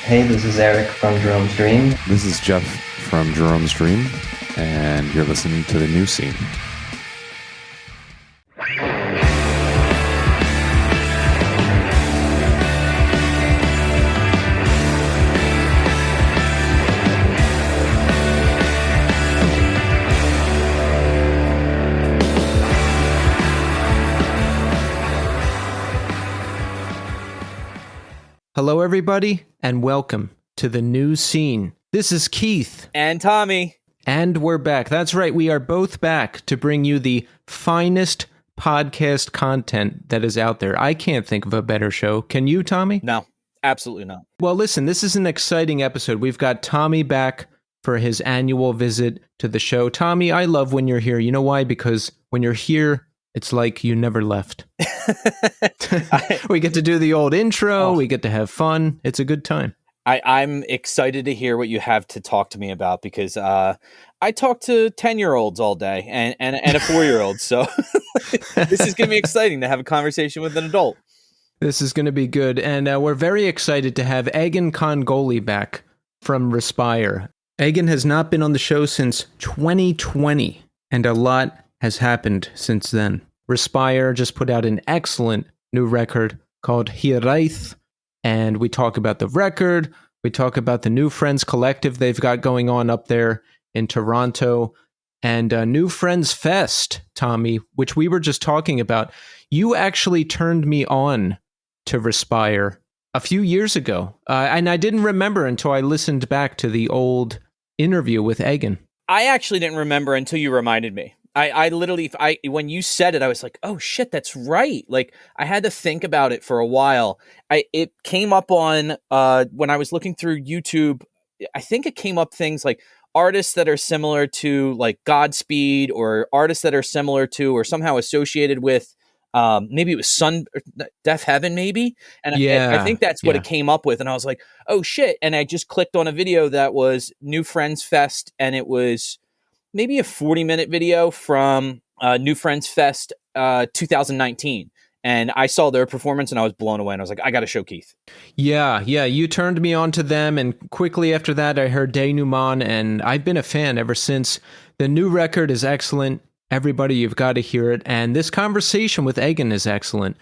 Hey, this is Eric from Jerome's Dream. This is Jeff from Jerome's Dream, and you're listening to The New Scene. Hello, everybody, and welcome to The New Scene. This is Keith. And Tommy. And we're back. That's right, we are both back to bring you the finest podcast content that is out there. I can't think of a better show. Can you, Tommy? No, absolutely not. Well, listen, this is an exciting episode. We've got Tommy back for his annual visit to the show. Tommy, I love when you're here. You know why? Because when you're here, it's like you never left. We get to do the old intro. We get to have fun. It's a good time. I'm excited to hear what you have to talk to me about because I talk to 10-year-olds all day and a 4-year-old. So this is going to be exciting to have a conversation with an adult. This is going to be good. And we're very excited to have Egin Kongoli back from Respire. Egin has not been on the show since 2020, and a lot has happened since then. Respire just put out an excellent new record called Hireath, and we talk about the record, we talk about the New Friends Collective they've got going on up there in Toronto, and New Friends Fest, Tommy, which we were just talking about. You actually turned me on to Respire a few years ago, and I didn't remember until I listened back to the old interview with Egin. I actually didn't remember until you reminded me. I literally, when you said it, I was like, oh shit, that's right. Like I had to think about it for a while. It came up on, when I was looking through YouTube, I think it came up things like artists that are similar to like Godspeed, or artists that are similar to, or somehow associated with, maybe it was Deaf Heaven maybe. And I think that's what it came up with. And I was like, oh shit. And I just clicked on a video that was New Friends Fest, and it was maybe a 40-minute video from New Friends Fest 2019. And I saw their performance and I was blown away. And I was like, I got to show Keith. Yeah. You turned me on to them. And quickly after that, I heard Denouement. And I've been a fan ever since. The new record is excellent. Everybody, you've got to hear it. And this conversation with Egin is excellent.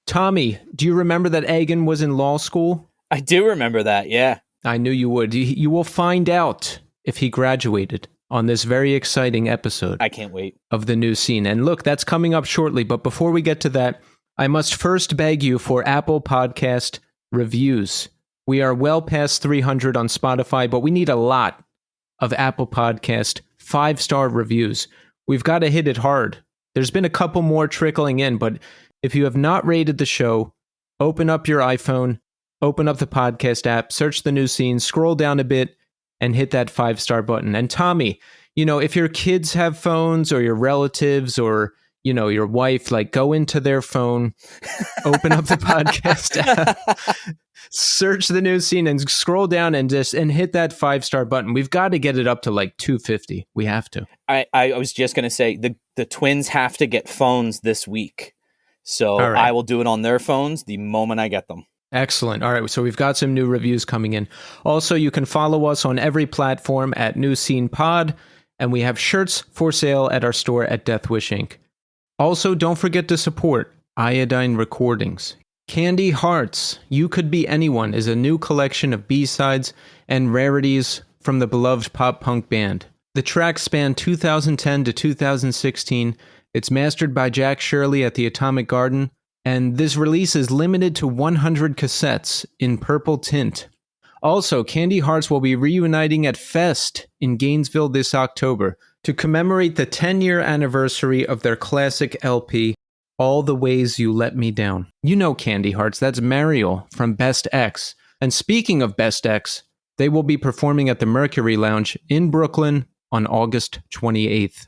Tommy, do you remember that Egin was in law school? I do remember that, yeah. I knew you would. You will find out if he graduated on this very exciting episode. I can't wait. Of The New Scene. And look, that's coming up shortly. But before we get to that, I must first beg you for Apple Podcast reviews. We are well past 300 on Spotify, but we need a lot of Apple Podcast 5-star reviews. We've got to hit it hard. There's been a couple more trickling in, but if you have not rated the show, open up your iPhone, open up the podcast app, search The New Scene, scroll down a bit, and hit that 5-star button. And Tommy, you know, if your kids have phones, or your relatives, or, you know, your wife, like go into their phone, open up the podcast app, search The New Scene, and scroll down and hit that 5-star button. We've got to get it up to like 250. We have to. I was just going to say the twins have to get phones this week. So I will do it on their phones the moment I get them. Excellent. All right, so we've got some new reviews coming in. Also, you can follow us on every platform at New Scene Pod, and we have shirts for sale at our store at Death Wish Inc. Also, don't forget to support Iodine Recordings. Candy Hearts, You Could Be Anyone is a new collection of B-sides and rarities from the beloved pop-punk band. The tracks span 2010 to 2016. It's mastered by Jack Shirley at the Atomic Garden, and this release is limited to 100 cassettes in purple tint. Also, Candy Hearts will be reuniting at Fest in Gainesville this October to commemorate the 10-year anniversary of their classic LP, All the Ways You Let Me Down. You know Candy Hearts, that's Mariel from Best X. And speaking of Best X, they will be performing at the Mercury Lounge in Brooklyn on August 28th.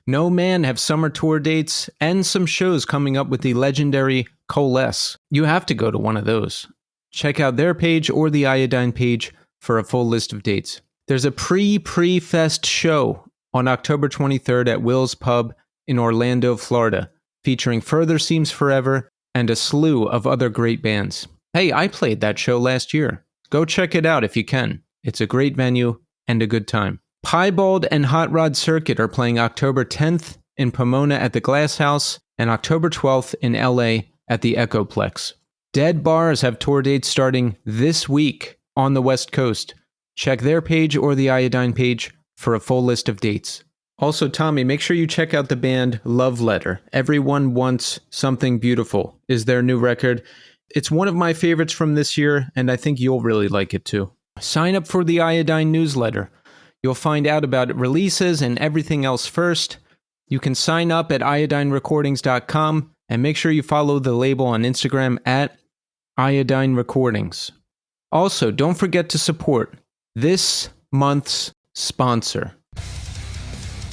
No Man have summer tour dates and some shows coming up with the legendary Coalesce. You have to go to one of those. Check out their page or the Iodine page for a full list of dates. There's a pre-fest show on October 23rd at Will's Pub in Orlando, Florida, featuring Further Seems Forever and a slew of other great bands. Hey, I played that show last year. Go check it out if you can. It's a great venue and a good time. Piebald and Hot Rod Circuit are playing October 10th in Pomona at the Glass House and October 12th in LA at the Echoplex. Dead Bars have tour dates starting this week on the West Coast. Check their page or the Iodine page for a full list of dates. Also, Tommy, make sure you check out the band Love Letter. Everyone Wants Something Beautiful is their new record. It's one of my favorites from this year, and I think you'll really like it too. Sign up for the Iodine newsletter. You'll find out about releases and everything else first. You can sign up at iodinerecordings.com and make sure you follow the label on Instagram at Iodine Recordings. Also, don't forget to support this month's sponsor,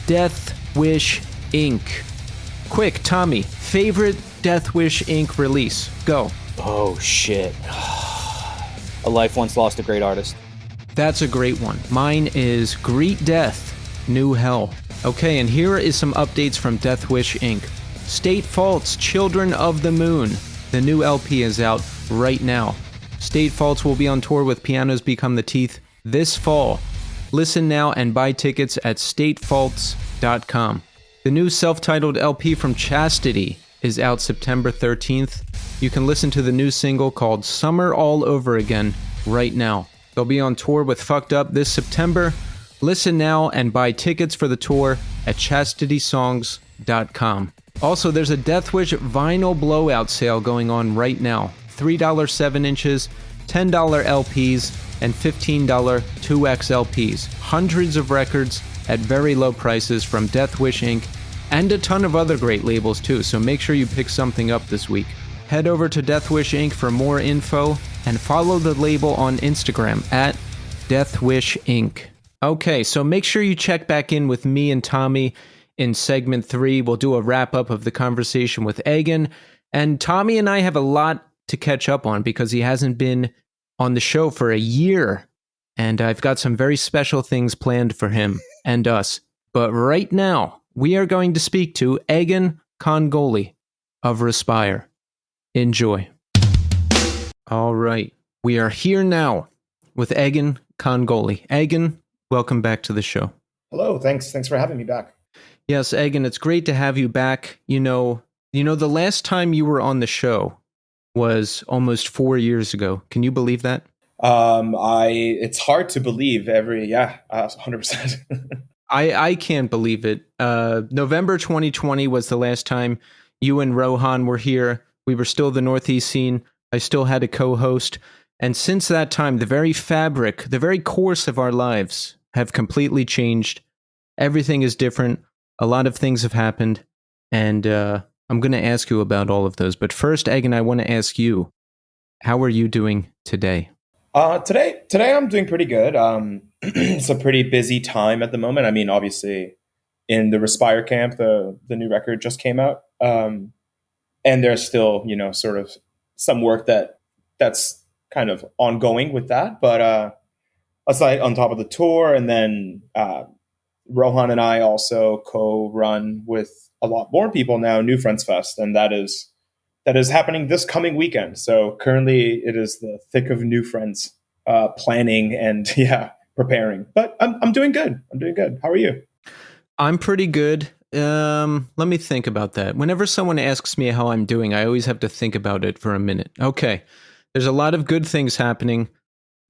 Death Wish Inc. Quick, Tommy, favorite Death Wish Inc. release? Go. Oh, shit. A Life Once Lost a Great Artist. That's a great one. Mine is Greet Death, New Hell. Okay, and here is some updates from Death Wish Inc. State Fault's Children of the Moon. The new LP is out right now. State Faults will be on tour with Pianos Become the Teeth this fall. Listen now and buy tickets at statefaults.com. The new self-titled LP from Chastity is out September 13th. You can listen to the new single called Summer All Over Again right now. They'll be on tour with Fucked Up this September. Listen now and buy tickets for the tour at chastitysongs.com. Also, there's a Death Wish vinyl blowout sale going on right now. $3 7-inches, $10 LPs, and $15 2X LPs. Hundreds of records at very low prices from Death Wish Inc. and a ton of other great labels too, so make sure you pick something up this week. Head over to Death Wish Inc. for more info and follow the label on Instagram at Death Wish Inc. Okay, so make sure you check back in with me and Tommy in segment 3. We'll do a wrap-up of the conversation with Egin. And Tommy and I have a lot to catch up on because he hasn't been on the show for a year. And I've got some very special things planned for him and us. But right now, we are going to speak to Egin Kongoli of Respire. Enjoy. All right. We are here now with Egin Kongoli. Egin, welcome back to the show. Hello. Thanks for having me back. Yes, Egin, it's great to have you back. You know, the last time you were on the show was almost 4 years ago. Can you believe that? It's hard to believe 100%. I can't believe it. November 2020 was the last time you and Rohan were here. We were still the Northeast scene. I still had a co-host. And since that time, the very fabric, the very course of our lives have completely changed. Everything is different. A lot of things have happened. And I'm going to ask you about all of those. But first, Egin, I want to ask you, how are you doing today? Today I'm doing pretty good. It's a pretty busy time at the moment. I mean, obviously, in the Respire camp, the new record just came out. And there's still, sort of some work that's kind of ongoing with that. But aside on top of the tour, and then Rohan and I also co-run with a lot more people now, New Friends Fest, and that is happening this coming weekend. So currently it is the thick of New Friends planning and preparing. But I'm doing good. How are you? I'm pretty good. Let me think about that. Whenever someone asks me how I'm doing, I always have to think about it for a minute. Okay, there's a lot of good things happening,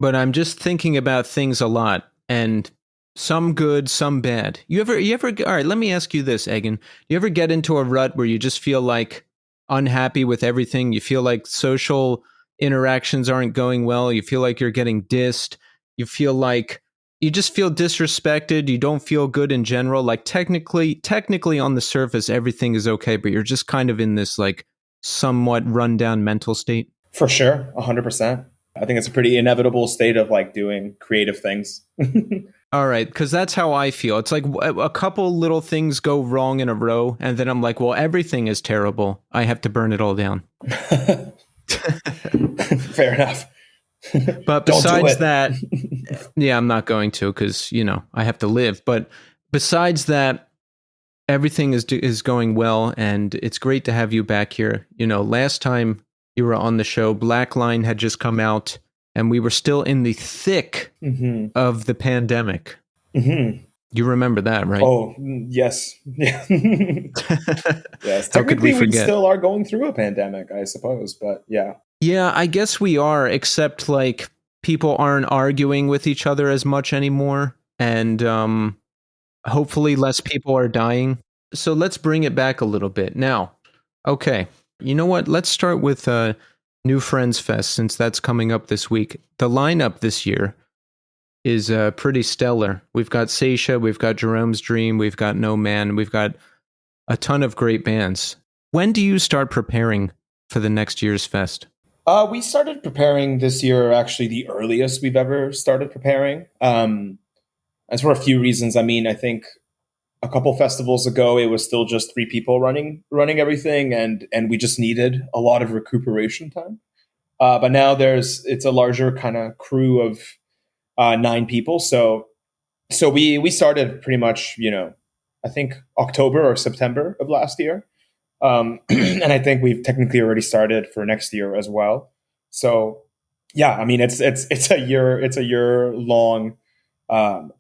but I'm just thinking about things a lot, and some good, some bad. You ever? All right, let me ask you this, Egin. You ever get into a rut where you just feel like unhappy with everything? You feel like social interactions aren't going well. You feel like you're getting dissed. You feel like you just feel disrespected. You don't feel good in general. Like technically on the surface, everything is okay, but you're just kind of in this like somewhat rundown mental state. For sure. 100%. I think it's a pretty inevitable state of like doing creative things. All right. Because that's how I feel. It's like a couple little things go wrong in a row. And then I'm like, well, everything is terrible. I have to burn it all down. Fair enough. But besides that, yeah, I'm not going to because, I have to live. But besides that, everything is going well. And it's great to have you back here. Last time you were on the show, Black Line had just come out and we were still in the thick of the pandemic. Mm-hmm. You remember that, right? Oh, yes. Yes. How could we Technically, we forget? still are going through a pandemic, I suppose. But yeah. Yeah, I guess we are, except like people aren't arguing with each other as much anymore. And hopefully less people are dying. So let's bring it back a little bit. Now, okay, you know what? Let's start with New Friends Fest, since that's coming up this week. The lineup this year is pretty stellar. We've got Seisha, we've got Jerome's Dream, we've got No Man, we've got a ton of great bands. When do you start preparing for the next year's fest? We started preparing this year, actually the earliest we've ever started preparing. As for a few reasons. I mean, I think a couple festivals ago, it was still just 3 people running everything, and we just needed a lot of recuperation time. But now it's a larger kind of crew of 9 people. So we started pretty much, I think October or September of last year. And I think we've technically already started for next year as well. So yeah, I mean, it's a year long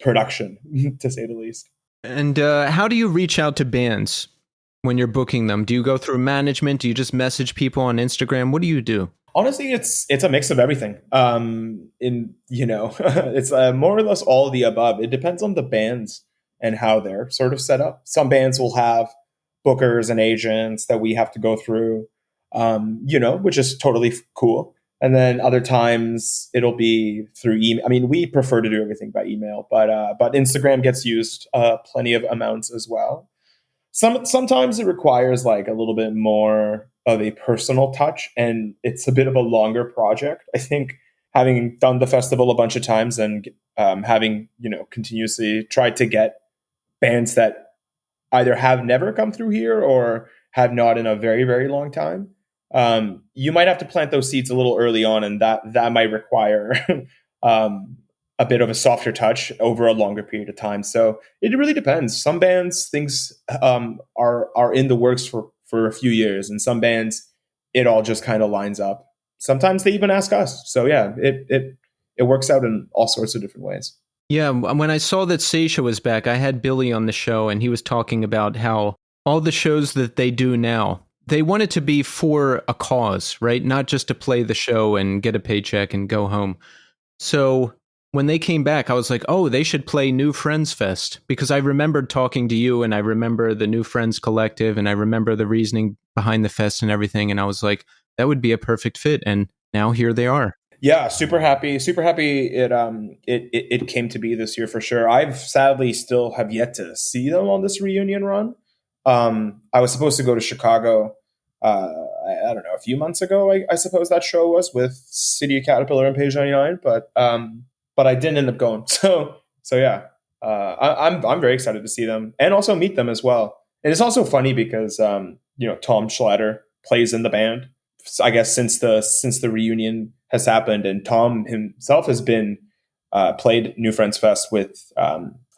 production, to say the least. And how do you reach out to bands when you're booking them? Do you go through management? Do you just message people on Instagram? What do you do? Honestly, it's a mix of everything. It's more or less all of the above. It depends on the bands and how they're sort of set up. Some bands will have bookers and agents that we have to go through, which is totally cool. And then other times it'll be through email. I mean, we prefer to do everything by email, but Instagram gets used plenty of amounts as well. Sometimes it requires like a little bit more of a personal touch, and it's a bit of a longer project. I think having done the festival a bunch of times and having continuously tried to get bands that either have never come through here or have not in a very, very long time, you might have to plant those seeds a little early on, and that might require a bit of a softer touch over a longer period of time. So it really depends. Some bands, things are in the works for a few years, and some bands, it all just kind of lines up. Sometimes they even ask us. So yeah, it works out in all sorts of different ways. Yeah, when I saw that Seisha was back, I had Billy on the show, and he was talking about how all the shows that they do now, they want it to be for a cause, right? Not just to play the show and get a paycheck and go home. So when they came back, I was like, oh, they should play New Friends Fest, because I remembered talking to you, and I remember the New Friends Collective, and I remember the reasoning behind the fest and everything. And I was like, that would be a perfect fit. And now here they are. Yeah, super happy it came to be this year for sure. I've sadly still have yet to see them on this reunion run. I was supposed to go to Chicago, I don't know, a few months ago, I suppose that show was, with City of Caterpillar and Page 99, but I didn't end up going. So yeah, I'm very excited to see them and also meet them as well. And it's also funny because Tom Schlatter plays in the band, I guess, since the reunion has happened, and Tom himself has been played New Friends Fest with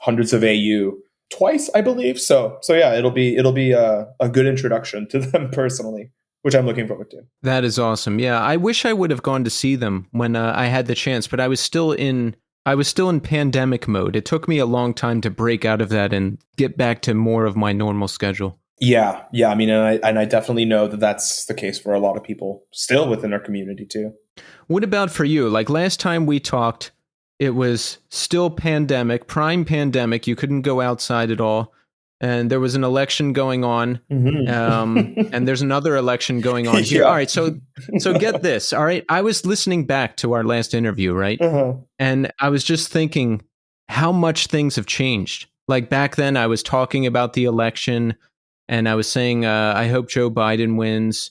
Hundreds of AU twice, I believe. So yeah, it'll be a good introduction to them personally, which I'm looking forward to. That is awesome. Yeah, I wish I would have gone to see them when I had the chance, but I was still in pandemic mode. It took me a long time to break out of that and get back to more of my normal schedule. Yeah. I mean, and I definitely know that that's the case for a lot of people still within our community too. What about for you? Like last time we talked, it was still prime pandemic. You couldn't go outside at all. And there was an election going on. Mm-hmm. And there's another election going on here. Yeah. All right. So get this. All right. I was listening back to our last interview, right? Uh-huh. And I was just thinking how much things have changed. Like back then I was talking about the election, and I was saying, I hope Joe Biden wins.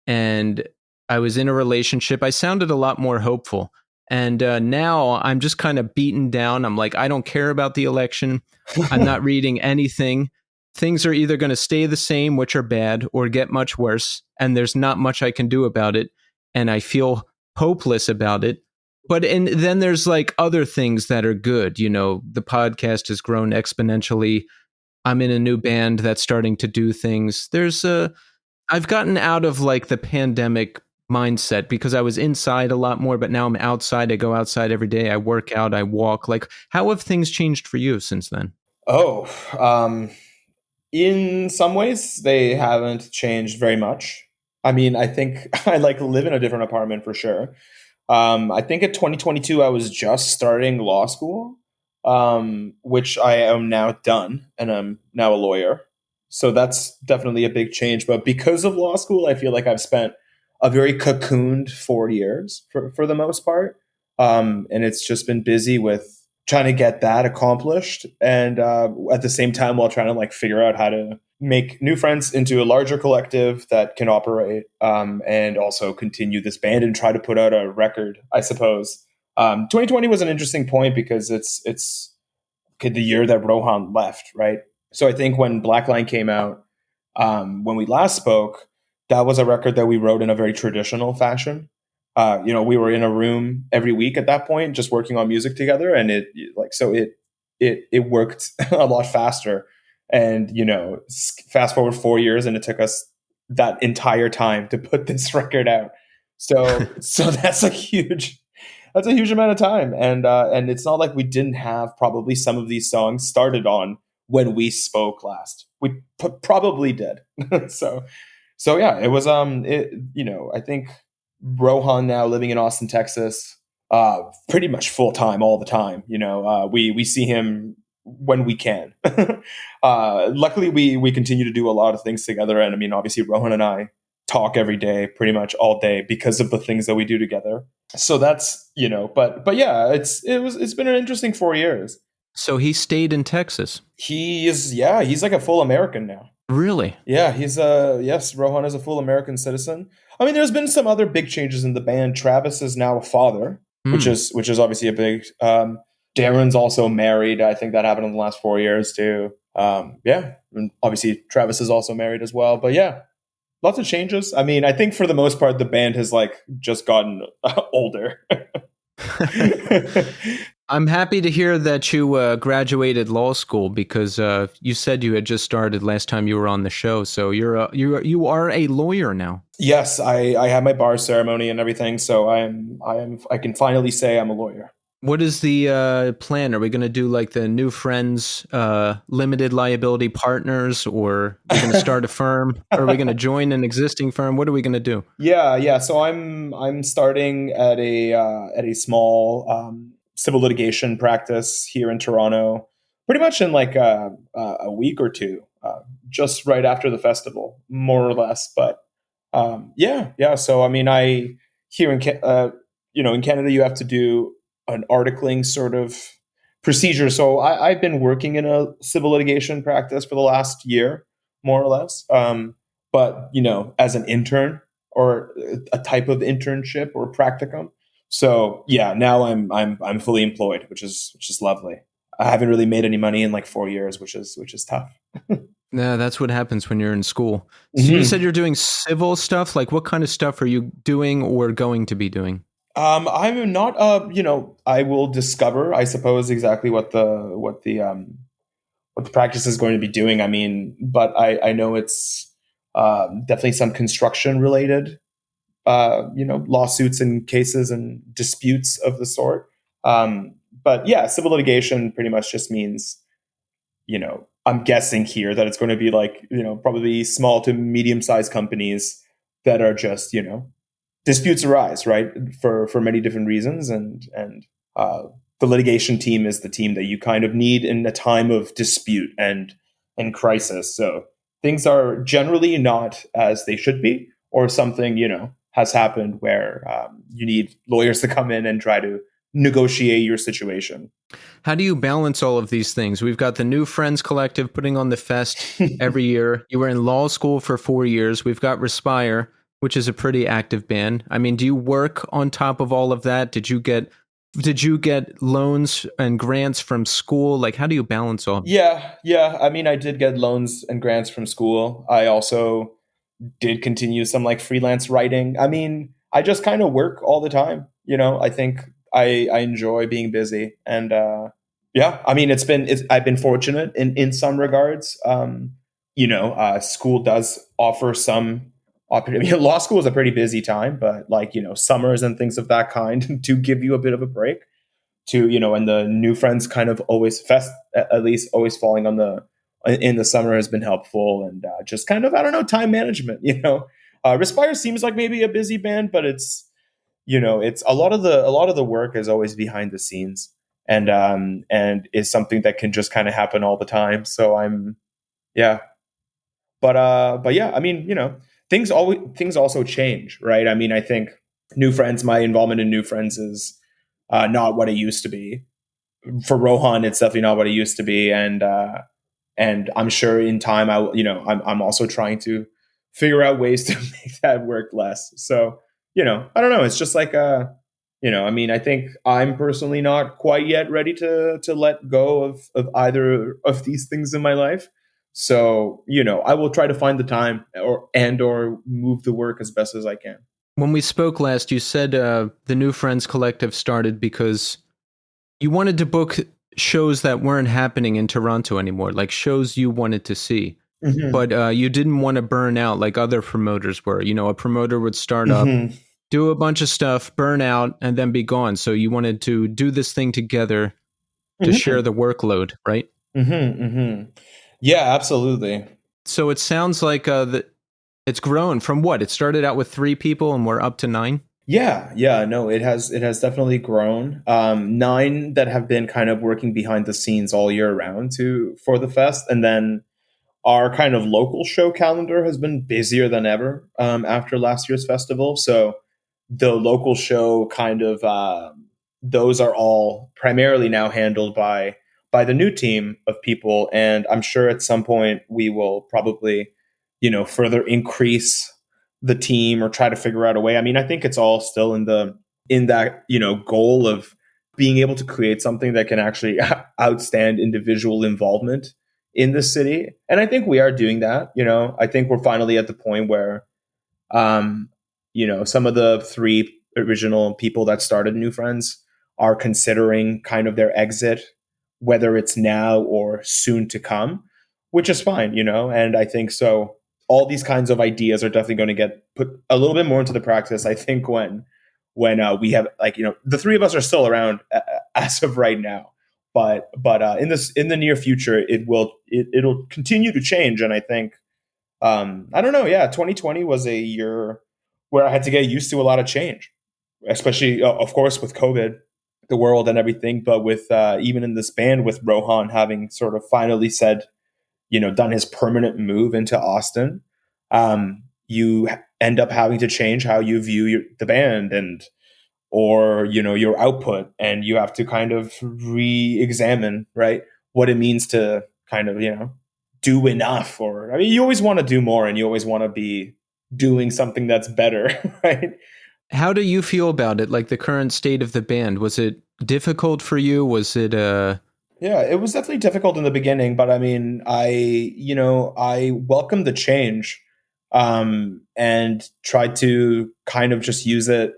And I was in a relationship. I sounded a lot more hopeful. And now I'm just kind of beaten down. I'm like, I don't care about the election. I'm not reading anything. Things are either going to stay the same, which are bad, or get much worse. And there's not much I can do about it. And I feel hopeless about it. But then there's like other things that are good. The podcast has grown exponentially. I'm in a new band that's starting to do things. I've gotten out of like the pandemic mindset because I was inside a lot more, but now I'm outside. I go outside every day. I work out, I walk. Like, how have things changed for you since then? Oh, in some ways, they haven't changed very much. I mean, I think I like live in a different apartment for sure. I think at 2022, I was just starting law school, which I am now done, and I'm now a lawyer. So that's definitely a big change. But because of law school, I feel like I've spent a very cocooned 4 years for the most part. And it's just been busy with trying to get that accomplished, and at the same time while trying to like figure out how to make new friends into a larger collective that can operate, and also continue this band and try to put out a record, I suppose. 2020 was an interesting point because it's the year that Rohan left, right? So I think when Blackline came out, when we last spoke, that was a record that we wrote in a very traditional fashion. We were in a room every week at that point, just working on music together, and it worked a lot faster. And fast forward 4 years, and it took us that entire time to put this record out. So that's a huge amount of time, and it's not like we didn't have probably some of these songs started on when we spoke last. We probably did. so so yeah, it was I think Rohan now living in Austin, Texas, pretty much full time all the time. We see him when we can. Luckily, we continue to do a lot of things together, and I mean, obviously, Rohan and I talk every day, pretty much all day, because of the things that we do together. So that's but yeah, it's been an interesting 4 years. So he stayed in Texas. He's like a full American now. Really? Yeah, yes, Rohan is a full American citizen. I mean, there's been some other big changes in the band. Travis is now a father, which is obviously a big. Darren's also married. I think that happened in the last 4 years too. Yeah, and obviously Travis is also married as well. But yeah, lots of changes. I mean, I think for the most part, the band has like just gotten older. I'm happy to hear that you graduated law school because you said you had just started last time you were on the show. So you are a lawyer now. Yes, I had my bar ceremony and everything, so I can finally say I'm a lawyer. What is the plan? Are we going to do like the New Friends limited liability partners, or are we going to start a firm? Or are we going to join an existing firm? What are we going to do? Yeah. So I'm starting at a small civil litigation practice here in Toronto, pretty much in like a week or two, just right after the festival, more or less. But yeah. So I mean, here in in Canada, you have to do an articling sort of procedure. So I've been working in a civil litigation practice for the last year, more or less. But as an intern or a type of internship or practicum. So yeah, now I'm fully employed, which is lovely. I haven't really made any money in like 4 years, which is tough. Yeah, that's what happens when you're in school. So you said you're doing civil stuff. Like, what kind of stuff are you doing or going to be doing? I'm not. I will discover, I suppose, exactly what the practice is going to be doing. I mean, but I know it's definitely some construction related, lawsuits and cases and disputes of the sort. But yeah, civil litigation pretty much just means, I'm guessing here that it's going to be like, probably small to medium sized companies that are just, disputes arise, right, for many different reasons, and the litigation team is the team that you kind of need in a time of dispute and crisis. So things are generally not as they should be, or something has happened where you need lawyers to come in and try to negotiate your situation. How do you balance all of these things? We've got the New Friends Collective putting on the fest every year. You were in law school for 4 years. We've got Respire, which is a pretty active band. I mean, do you work on top of all of that? Did you get loans and grants from school? Like, how do you balance all? Yeah. I mean, I did get loans and grants from school. I also did continue some like freelance writing. I mean, I just kind of work all the time. I think I enjoy being busy, and yeah, I mean, I've been fortunate in some regards. School does offer some law school is a pretty busy time, but like, summers and things of that kind do give you a bit of a break to, and the new friends kind of always at least always falling in the summer has been helpful. And just kind of, I don't know, time management, Respire seems like maybe a busy band, but it's a lot of the work is always behind the scenes, and is something that can just kind of happen all the time. So yeah. But yeah, I mean, things also change, right? I mean, I think my involvement in new friends is not what it used to be. For Rohan, it's definitely not what it used to be, and I'm sure in time I'm also trying to figure out ways to make that work less. So, I don't know. It's just like I mean, I think I'm personally not quite yet ready to let go of either of these things in my life. So, I will try to find the time or move the work as best as I can. When we spoke last, you said the New Friends Collective started because you wanted to book shows that weren't happening in Toronto anymore, like shows you wanted to see. Mm-hmm. But you didn't want to burn out like other promoters were. A promoter would start up, do a bunch of stuff, burn out, and then be gone. So you wanted to do this thing together to share the workload, right? Yeah, absolutely. So it sounds like it's grown from what? It started out with 3 people and we're up to 9? Yeah, no, it has definitely grown. 9 that have been kind of working behind the scenes all year round for the fest, and then our kind of local show calendar has been busier than ever after last year's festival. So the local show kind of those are all primarily now handled by the new team of people, and I'm sure at some point we will probably further increase the team or try to figure out a way. I mean, I think it's all still in that goal of being able to create something that can actually outstand individual involvement in the city, and I think we are doing that. I think we're finally at the point where some of the 3 original people that started New Friends are considering kind of their exit, whether it's now or soon to come, which is fine, and I think so. All these kinds of ideas are definitely going to get put a little bit more into the practice, I think, when we have, like, the 3 of us are still around as of right now, but in the near future, it'll continue to change, and I think I don't know. Yeah, 2020 was a year where I had to get used to a lot of change, especially, of course, with COVID, the world and everything. But with even in this band, with Rohan having sort of finally said, done his permanent move into Austin, you end up having to change how you view the band or your output, and you have to kind of re-examine, right, what it means to kind of do enough. Or, I mean, you always want to do more, and you always want to be doing something that's better. Right? How do you feel about it? Like the current state of the band, was it difficult for you? Was it Yeah, it was definitely difficult in the beginning, but I mean, I welcomed the change, and tried to kind of just use it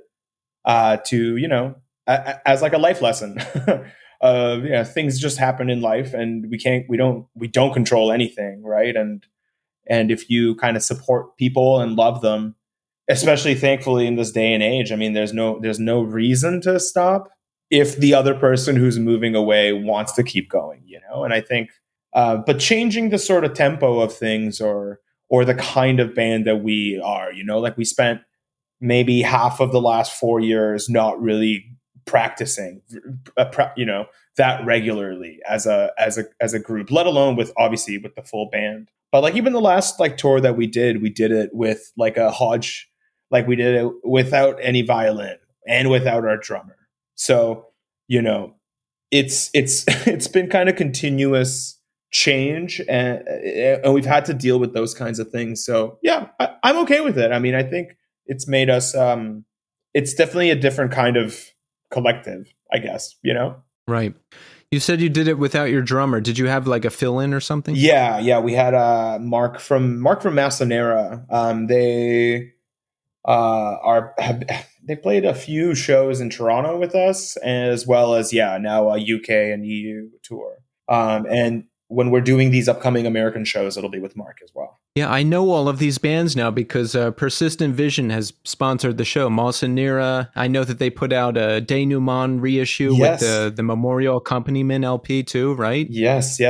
to as like a life lesson. Things just happen in life, and we don't control anything, right? And if you kind of support people and love them, especially thankfully in this day and age, I mean, there's no reason to stop if the other person who's moving away wants to keep going, and I think but changing the sort of tempo of things, or the kind of band that we are, like we spent maybe half of the last 4 years not really practicing, that regularly as a group, let alone obviously with the full band. But like even the last like tour that we did it with like a hodge, like we did it without any violin and without our drummer. So, it's it's been kind of continuous change, and we've had to deal with those kinds of things. So yeah, I'm okay with it. I mean, I think it's made us it's definitely a different kind of collective, I guess. right? You said you did it without your drummer. Did you have like a fill-in or something? Yeah, we had Mark from Masonera. They they played a few shows in Toronto with us, as well as now a UK and EU tour. And when we're doing these upcoming American shows, it'll be with Mark as well. Yeah, I know all of these bands now because Persistent Vision has sponsored the show. Moss and Nira. I know that they put out a denouement reissue Yes. with the Memorial Accompaniment LP too, right? Yes,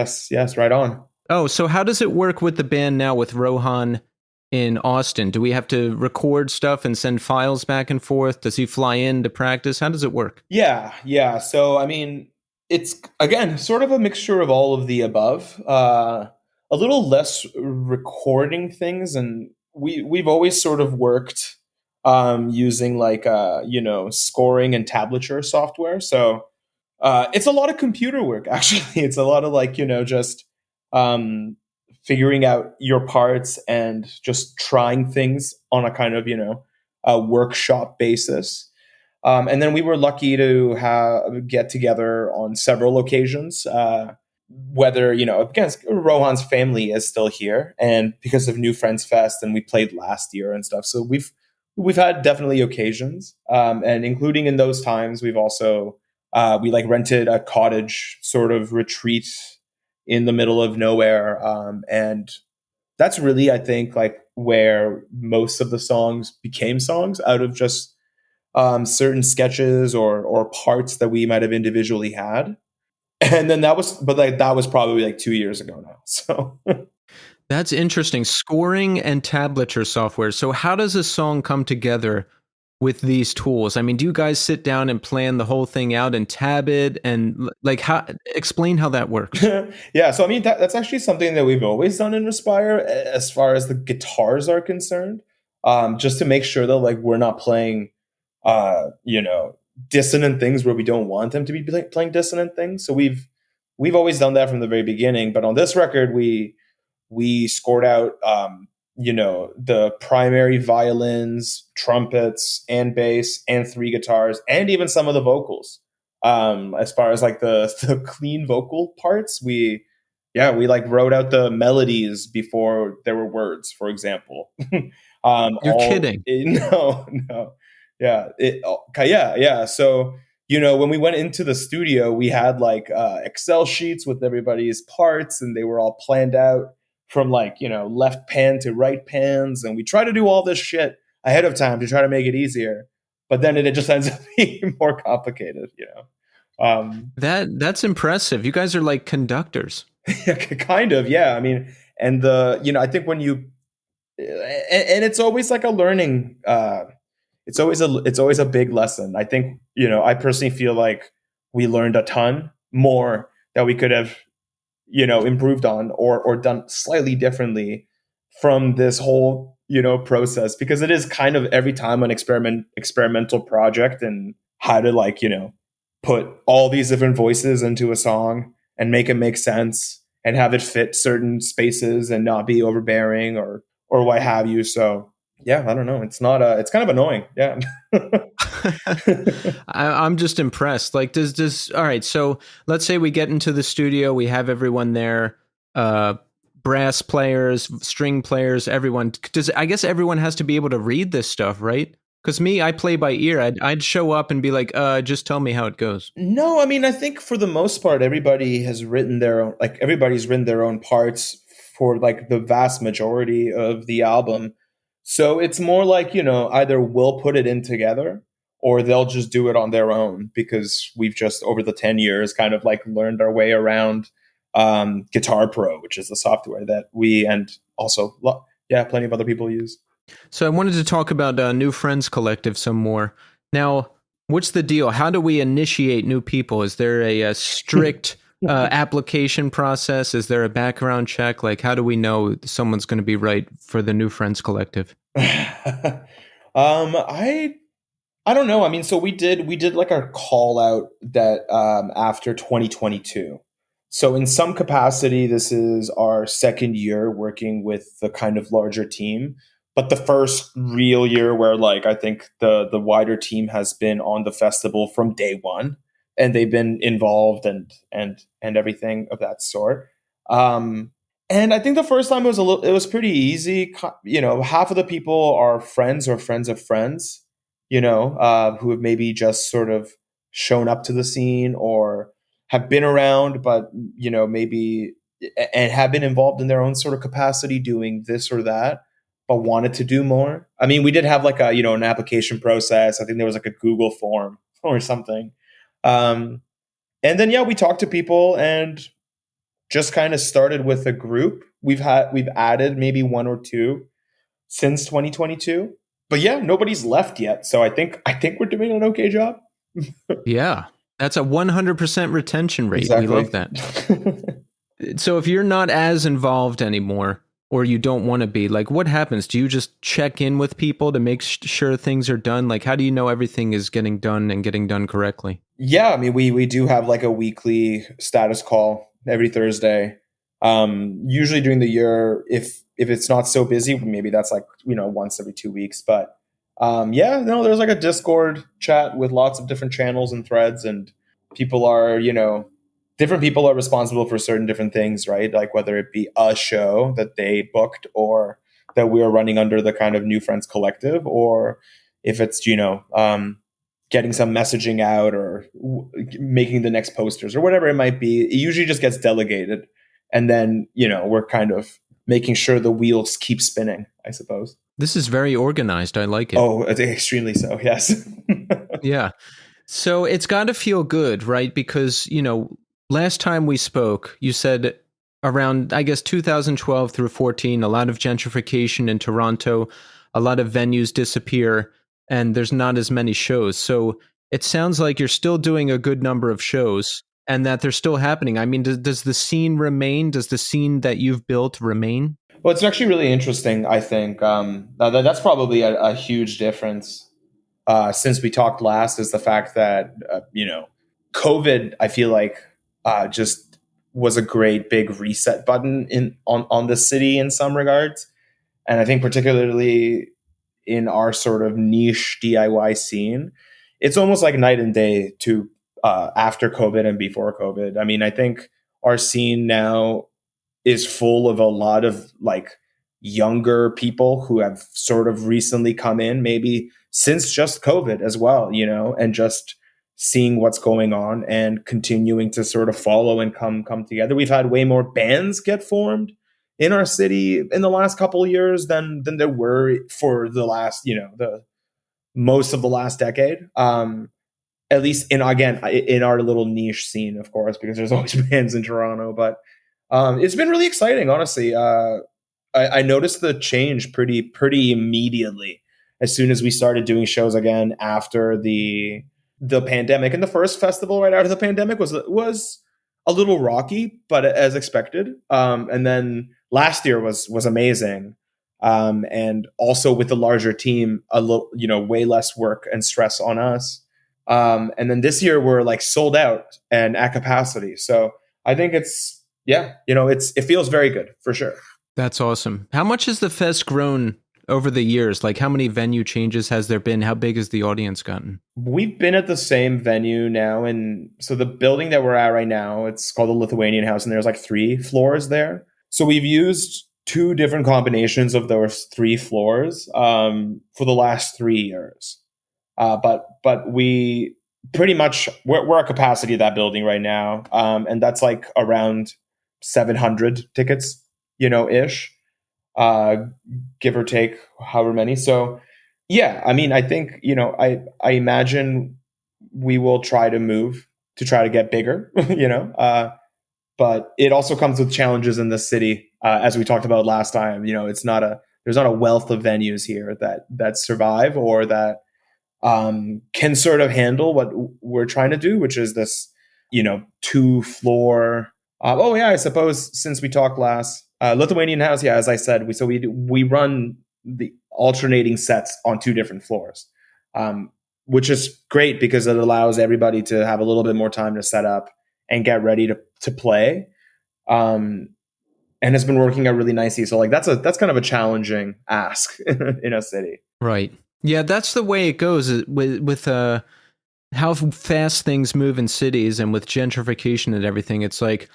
right on. Oh, so how does it work with the band now with Rohan in Austin? Do we have to record stuff and send files back and forth? Does he fly in to practice? How does it work? Yeah. So, I mean, it's, again, sort of a mixture of all of the above. A little less recording things, and we've always sort of worked using like scoring and tablature software. So it's a lot of computer work, actually. It's a lot of like just figuring out your parts and just trying things on a kind of a workshop basis. And then we were lucky to get together on several occasions. Whether again, Rohan's family is still here, and because of New Friends Fest, and we played last year and stuff. So we've had definitely occasions, and including in those times, we've also we like rented a cottage sort of retreat in the middle of nowhere, and that's really, I think, like where most of the songs became songs out of just certain sketches or parts that we might have individually had. And then that was probably like 2 years ago now. So That's interesting. Scoring and tablature software. So how does a song come together with these tools? I mean, do you guys sit down and plan the whole thing out and tab it, and like explain how that works? Yeah, so I mean that's actually something that we've always done in Respire as far as the guitars are concerned. Just to make sure that like we're not playing dissonant things where we don't want them to be playing dissonant things. So we've always done that from the very beginning. But on this record, we scored out the primary violins, trumpets, and bass, and 3 guitars, and even some of the vocals. As far as like the clean vocal parts, we like wrote out the melodies before there were words, for example. You're kidding. No. Yeah. So, when we went into the studio, we had like Excel sheets with everybody's parts, and they were all planned out from like, left pan to right pans. And we try to do all this shit ahead of time to try to make it easier. But then it just ends up being more complicated, That's impressive. You guys are like conductors. Kind of, yeah. I mean, and I think when you, and it's always like a learning, it's always a big lesson. I think, I personally feel like we learned a ton more that we could have, improved on or done slightly differently from this whole, process, because it is kind of every time an experimental project, and how to like, put all these different voices into a song and make it make sense and have it fit certain spaces and not be overbearing or what have you. So yeah, I don't know. It's not it's kind of annoying. Yeah. I'm just impressed. Like, all right. So let's say we get into the studio, we have everyone there, brass players, string players, everyone. I guess everyone has to be able to read this stuff, right? Because me, I play by ear. I'd show up and be like, just tell me how it goes. No, I mean, I think for the most part, everybody's written their own parts for like the vast majority of the album. So it's more like, either we'll put it in together or they'll just do it on their own, because we've just over the 10 years kind of like learned our way around Guitar Pro, which is the software that we, and also, plenty of other people use. So I wanted to talk about New Friends Collective some more. Now, what's the deal? How do we initiate new people? Is there a strict application process? Is there a background check? Like, how do we know someone's going to be right for the New Friends Collective? I don't know. I mean, so we did like a call out that after 2022. So in some capacity, this is our second year working with the kind of larger team. But the first real year where like I think the wider team has been on the festival from day one, and they've been involved and everything of that sort. And I think the first time it was pretty easy. Half of the people are friends or friends of friends, who have maybe just sort of shown up to the scene or have been around, but maybe and have been involved in their own sort of capacity doing this or that, but wanted to do more. I mean, we did have like a, an application process. I think there was like a Google form or something. And then, yeah, we talked to people and just kind of started with a group. We've added maybe one or two since 2022, but yeah, nobody's left yet. So I think we're doing an okay job. Yeah. That's a 100% retention rate. Exactly. We love that. So if you're not as involved anymore, or you don't want to be, like, what happens? Do you just check in with people to make sure things are done? Like, how do you know everything is getting done and getting done correctly? Yeah, I mean, we do have like a weekly status call every Thursday. Usually during the year, if it's not so busy, maybe that's like, once every 2 weeks. But yeah, no, there's like a Discord chat with lots of different channels and threads, and people are, different people are responsible for certain different things, right? Like whether it be a show that they booked or that we are running under the kind of New Friends Collective, or if it's, getting some messaging out or making the next posters or whatever it might be. It usually just gets delegated. And then, we're kind of making sure the wheels keep spinning, I suppose. This is very organized. I like it. Oh, it's extremely so. Yes. Yeah. So it's got to feel good, right? Because, last time we spoke, you said around, I guess, 2012 through 14, a lot of gentrification in Toronto, a lot of venues disappear, and there's not as many shows. So it sounds like you're still doing a good number of shows and that they're still happening. I mean, does the scene remain? Does the scene that you've built remain? Well, it's actually really interesting, I think. That's probably a huge difference since we talked last, is the fact that, COVID, I feel like, just was a great big reset button on the city in some regards. And I think particularly in our sort of niche DIY scene, it's almost like night and day to after COVID and before COVID. I mean, I think our scene now is full of a lot of like younger people who have sort of recently come in, maybe since just COVID as well, and just seeing what's going on and continuing to sort of follow and come together. We've had way more bands get formed in our city in the last couple of years than there were for the last, the most of the last decade. At least in our little niche scene, of course, because there's always bands in Toronto. But it's been really exciting, honestly. I noticed the change pretty immediately as soon as we started doing shows again after the pandemic. And the first festival right out of the pandemic was a little rocky, but as expected. And then last year was amazing. And also with the larger team, a little, way less work and stress on us. And then this year we're like sold out and at capacity. So I think it feels very good for sure. That's awesome. How much has the fest grown over the years? Like, how many venue changes has there been? How big has the audience gotten? We've been at the same venue now. And so the building that we're at right now, it's called the Lithuanian House, and there's like 3 floors there. So we've used 2 different combinations of those 3 floors for the last 3 years. But we pretty much, we're at capacity of that building right now. And that's like around 700 tickets, ish. Give or take however many. So yeah, I mean, I think, I imagine we will try to get bigger, but it also comes with challenges in the city. As we talked about last time, there's not a wealth of venues here that survive or that can sort of handle what we're trying to do, which is this, 2-floor. I suppose since we talked last, Lithuanian House, yeah, as I said, we run the alternating sets on 2 different floors, which is great because it allows everybody to have a little bit more time to set up and get ready to play. And it's been working out really nicely. So like that's kind of a challenging ask in a city. Right. Yeah, that's the way it goes with how fast things move in cities and with gentrification and everything. It's like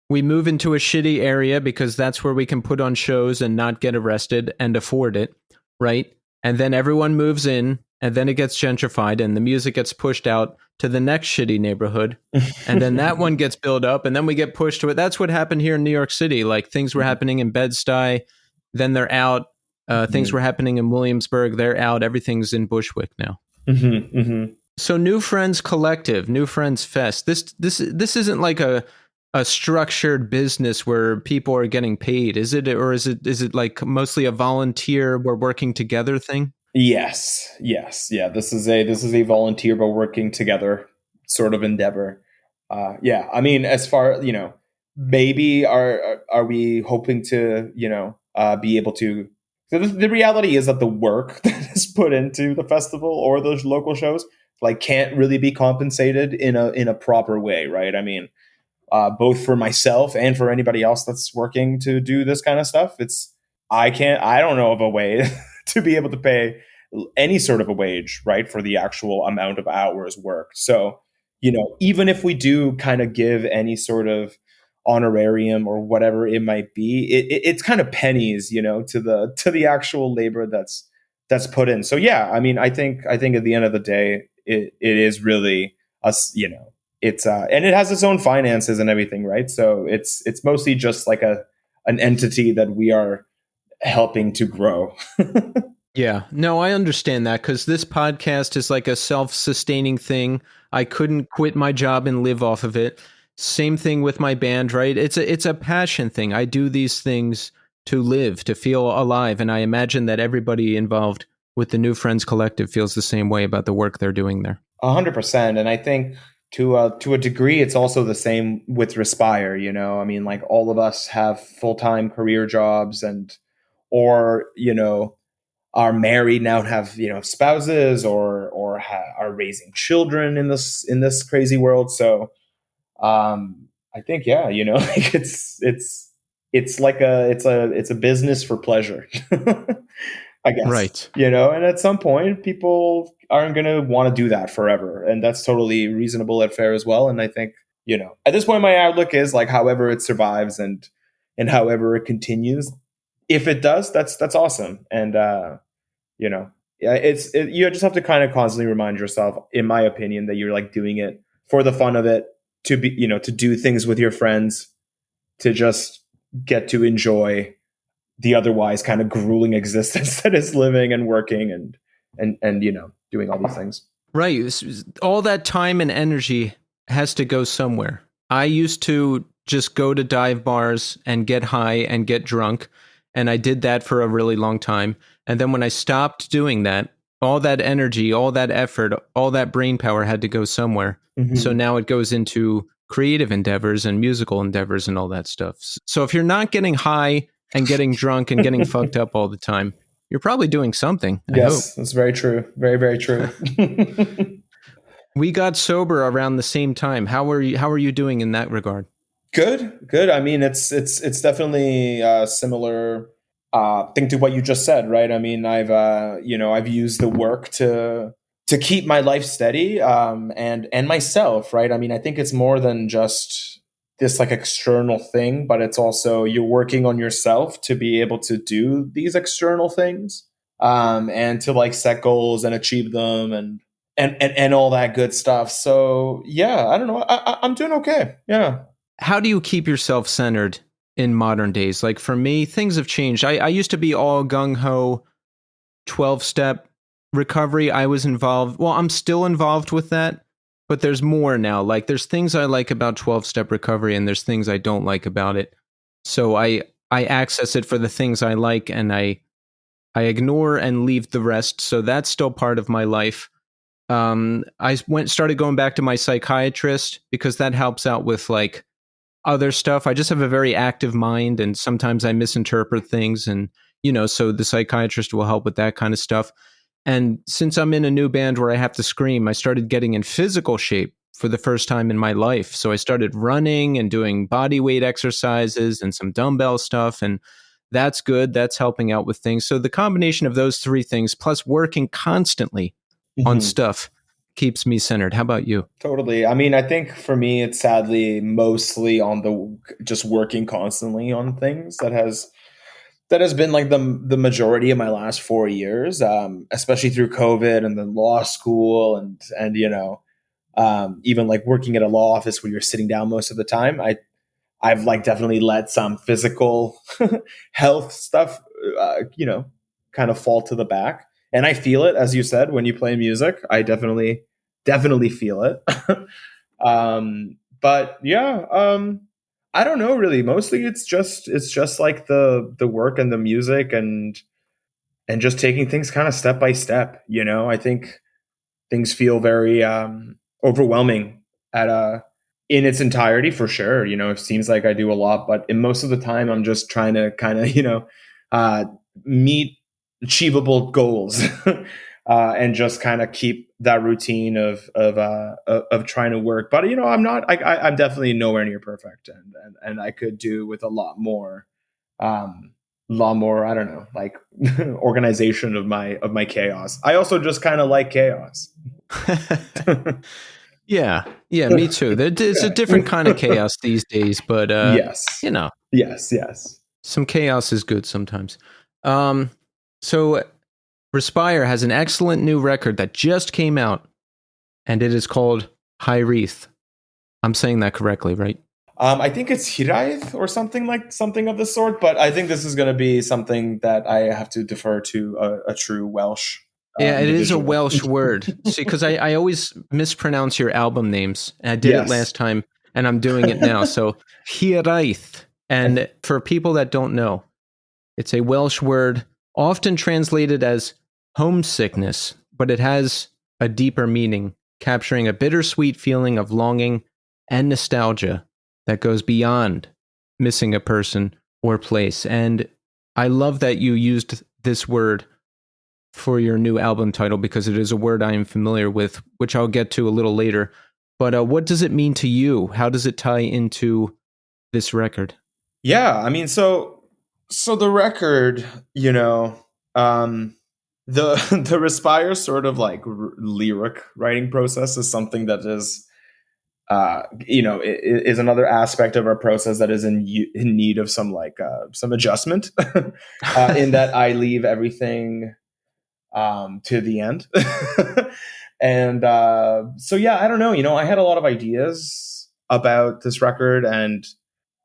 we move into a shitty area because that's where we can put on shows and not get arrested and afford it, right? And then everyone moves in and then it gets gentrified, and the music gets pushed out to the next shitty neighborhood, and then that one gets built up, and then we get pushed to it. That's what happened here in New York City. Like, things were happening in Bed-Stuy, then they're out. Things were happening in Williamsburg, they're out. Everything's in Bushwick now. So New Friends Collective, New Friends Fest. This isn't like a structured business where people are getting paid, is it? Or is it like mostly a volunteer, we're working together thing? Yes. Yeah. This is a volunteer but working together sort of endeavor. Yeah. I mean, as far, maybe are we hoping to, be able to. So the reality is that the work that is put into the festival or those local shows like can't really be compensated in a proper way, right? I mean, both for myself and for anybody else that's working to do this kind of stuff. I don't know of a way to be able to pay any sort of a wage, right, for the actual amount of hours worked. So, even if we do kind of give any sort of honorarium or whatever it might be, it's kind of pennies, to the actual labor that's put in. So yeah, I mean, I think at the end of the day, it is really us, it's and it has its own finances and everything, right? So it's mostly just like an entity that we are helping to grow. Yeah, no, I understand that, because this podcast is like a self-sustaining thing. I couldn't quit my job and live off of it. Same thing with my band, right? It's a passion thing. I do these things to live, to feel alive, and I imagine that everybody involved with the New Friends Collective feels the same way about the work they're doing there. 100%, and I think to a degree, it's also the same with Respire. I mean, like all of us have full-time career jobs or are married now and have spouses or are raising children in this crazy world. So I think like it's like it's a business for pleasure. I guess. Right. And at some point people aren't going to want to do that forever, and that's totally reasonable and fair as well. And I think at this point my outlook is like, however it survives and however it continues, if it does, that's awesome. And you just have to kind of constantly remind yourself, in my opinion, that you're like doing it for the fun of it, to be to do things with your friends, to just get to enjoy the otherwise kind of grueling existence that is living and working and doing all these things. Right. All that time and energy has to go somewhere. I used to just go to dive bars and get high and get drunk, and I did that for a really long time. And then when I stopped doing that, all that energy, all that effort, all that brain power had to go somewhere. So now it goes into creative endeavors and musical endeavors and all that stuff. So if you're not getting high and getting drunk and getting fucked up all the time, you're probably doing something. Yes, that's very true. Very, very true. We got sober around the same time. How are you doing in that regard? Good. I mean, it's definitely a similar thing to what you just said, right? I mean, I've used the work to keep my life steady, and myself, right? I mean, I think it's more than just this like external thing, but it's also you're working on yourself to be able to do these external things, and to like set goals and achieve them and all that good stuff. So yeah, I don't know. I'm doing okay. Yeah. How do you keep yourself centered in modern days? Like for me, things have changed. I used to be all gung-ho 12-step recovery. I was involved. Well, I'm still involved with that, but there's more now. Like there's things I like about 12-step recovery and there's things I don't like about it. So I access it for the things I like, and I ignore and leave the rest. So that's still part of my life. I started going back to my psychiatrist because that helps out with like other stuff. I just have a very active mind, and sometimes I misinterpret things, and so the psychiatrist will help with that kind of stuff. And since I'm in a new band where I have to scream, I started getting in physical shape for the first time in my life. So I started running and doing body weight exercises and some dumbbell stuff, and that's good. That's helping out with things. So the combination of those three things plus working constantly on stuff keeps me centered. How about you? Totally. I mean, I think for me, it's sadly mostly on the just working constantly on things that has that has been like the majority of my last 4 years, especially through COVID and then law school and even like working at a law office where you're sitting down most of the time. I've like definitely let some physical health stuff, kind of fall to the back. And I feel it, as you said, when you play music. I definitely feel it. But yeah, I don't know really. Mostly it's just like the work and the music and just taking things kind of step by step. I think things feel very overwhelming at in its entirety for sure. It seems like I do a lot, but in most of the time I'm just trying to kind of meet achievable goals and just kind of keep that routine of trying to work. But I'm definitely nowhere near perfect, and I could do with a lot more. I don't know, like organization of my chaos. I also just kind of like chaos. Yeah, me too. It's a different kind of chaos these days, but Yes. Yes. some chaos is good sometimes. So Respire has an excellent new record that just came out, and it is called Hireath. I'm saying that correctly, right? I think it's Hireath or something of the sort, but I think this is going to be something that I have to defer to a true Welsh. Yeah, it is a individual. Welsh word. See, because I always mispronounce your album names. And I did it Yes. last time, and I'm doing it now. So, Hireath. And for people that don't know, it's a Welsh word, often translated as homesickness, but it has a deeper meaning, capturing a bittersweet feeling of longing and nostalgia that goes beyond missing a person or place. And I love that you used this word for your new album title because it is a word I am familiar with, which I'll get to a little later. But what does it mean to you? How does it tie into this record? Yeah, I mean, so the record, the the Respire sort of like lyric writing process is something that is, is another aspect of our process that is in need of some adjustment. In that I leave everything to the end. And so yeah, I don't know. I had a lot of ideas about this record, and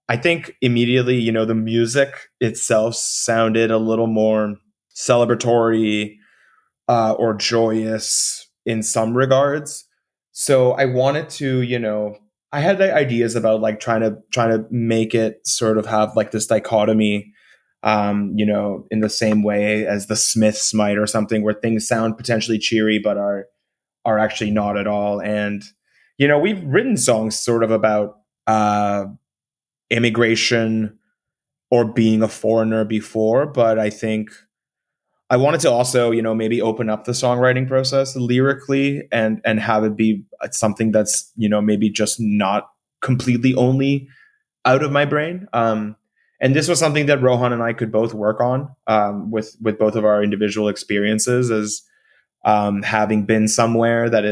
I think immediately, the music itself sounded a little more celebratory or joyous in some regards. So I wanted to, I had ideas about like trying to make it sort of have like this dichotomy, in the same way as the Smiths might or something, where things sound potentially cheery but are actually not at all. And we've written songs sort of about immigration or being a foreigner before, but I think I wanted to also, maybe open up the songwriting process lyrically and have it be something that's, maybe just not completely only out of my brain. And this was something that Rohan and I could both work on, with both of our individual experiences as having been somewhere that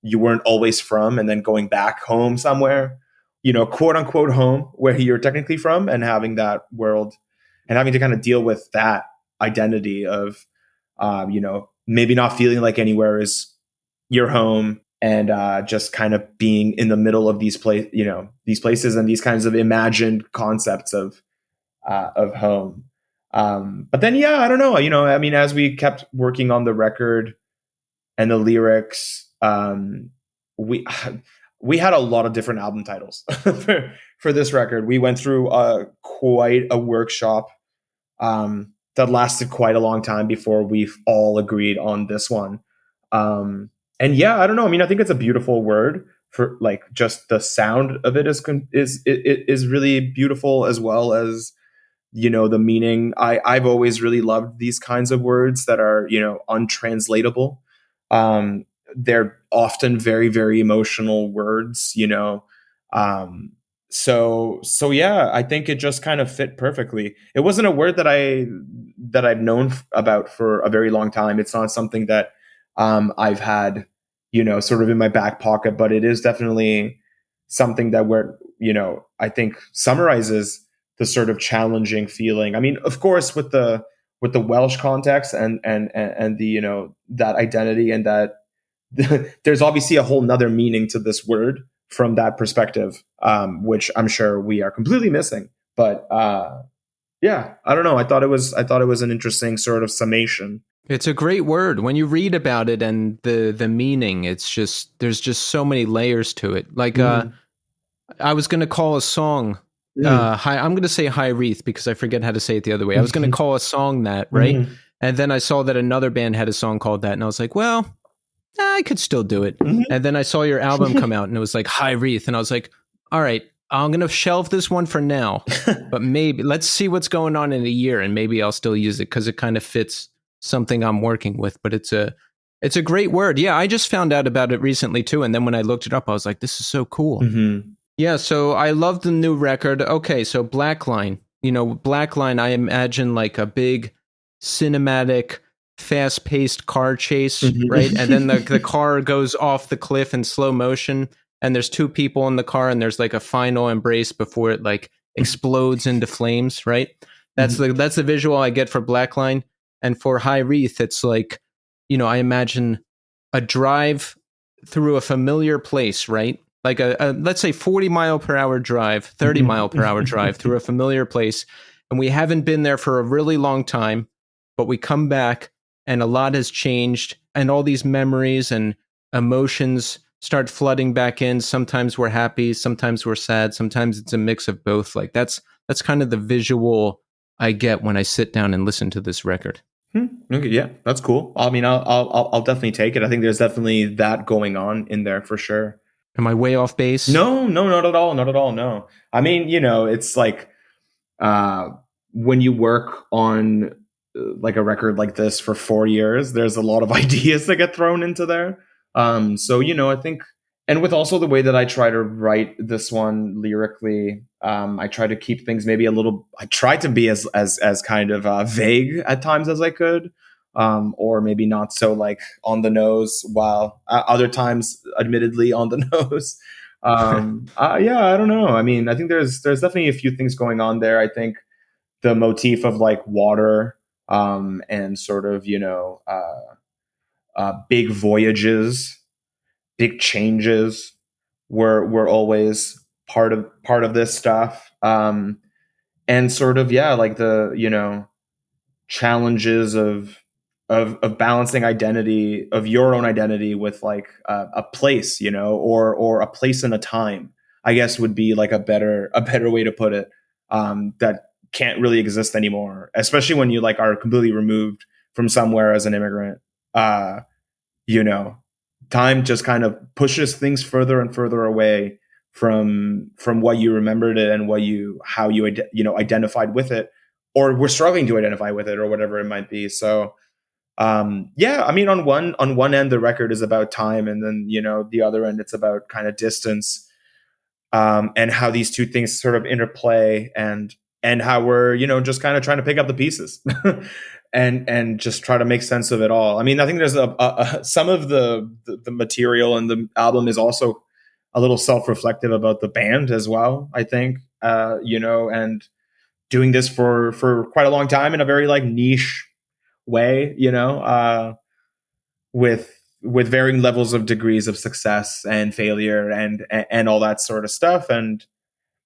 you weren't always from, and then going back home somewhere, quote unquote home where you're technically from, and having that world and having to kind of deal with that identity of, maybe not feeling like anywhere is your home, and just kind of being in the middle of these places and these kinds of imagined concepts of home. But then, yeah, I don't know. I mean, as we kept working on the record and the lyrics, we we had a lot of different album titles for this record. We went through quite a workshop that lasted quite a long time before we've all agreed on this one. And yeah, I don't know. I mean, I think it's a beautiful word for like just the sound of it is really beautiful, as well as the meaning. I've always really loved these kinds of words that are untranslatable. They're often very, very emotional words. So yeah, I think it just kind of fit perfectly. It wasn't a word that I've known about for a very long time. It's not something that I've had sort of in my back pocket, but it is definitely something that I think summarizes the sort of challenging feeling. I mean, of course, with the Welsh context and the, you know, that identity and that there's obviously a whole nother meaning to this word from that perspective, which I'm sure we are completely missing. But yeah, I don't know. I thought it was an interesting sort of summation. It's a great word. When you read about it and the meaning, it's just there's just so many layers to it. Like I was going to call a song I'm going to say Hireath because I forget how to say it the other way. I was going to call a song that, right? And then I saw that another band had a song called that and I was like, well, I could still do it. And then I saw your album come out and it was like Hireath and I was like, all right, I'm going to shelve this one for now, but maybe let's see what's going on in a year and maybe I'll still use it because it kind of fits something I'm working with, but it's a great word. Yeah, I just found out about it recently too, and then when I looked it up, I was like, "This is so cool." Yeah, so I love the new record. Okay, so Blackline. You know, Blackline. I imagine like a big cinematic, fast-paced car chase, right? And then the car goes off the cliff in slow motion, and there's two people in the car, and there's like a final embrace before it like explodes into flames, right? That's the visual I get for Blackline. And for Hireath, it's like, you know, I imagine a drive through a familiar place, right? Like a let's say 40 mile per hour drive, 30 mile per hour drive through a familiar place. And we haven't been there for a really long time, but we come back and a lot has changed and all these memories and emotions start flooding back in. Sometimes we're happy, sometimes we're sad, sometimes it's a mix of both. Like that's kind of the visual I get when I sit down and listen to this record. Okay, yeah, that's cool. I mean, I'll definitely take it. I think there's definitely that going on in there for sure. Am I way off base? No, not at all. Not at all. No. I mean, you know, it's like when you work on like a record like this for 4 years, there's a lot of ideas that get thrown into there. So, you know, I think, and with also the way that I try to write this one lyrically, I try to keep things maybe a little, I try to be as kind of vague at times as I could, or maybe not so like on the nose, while other times admittedly on the nose. Yeah, I don't know. I mean, I think there's definitely a few things going on there. I think the motif of like water, and sort of, you know, big voyages, big changes were always part of this stuff. And sort of, yeah, like the, you know, challenges of balancing identity, of your own identity with like a place, you know, or a place in a time, I guess would be like a better way to put it, that can't really exist anymore, especially when you like are completely removed from somewhere as an immigrant. You know, time just kind of pushes things further and further away from what you remembered it and how you identified with it, or were struggling to identify with it, or whatever it might be. So yeah, I mean, on one end the record is about time, and then, you know, the other end it's about kind of distance, and how these two things sort of interplay, and how we're, you know, just kind of trying to pick up the pieces and just try to make sense of it all. I mean, I think there's some of the material in the album is also a little self-reflective about the band as well, I think, you know, and doing this for quite a long time in a very like niche way, you know, with varying levels of degrees of success and failure and all that sort of stuff, and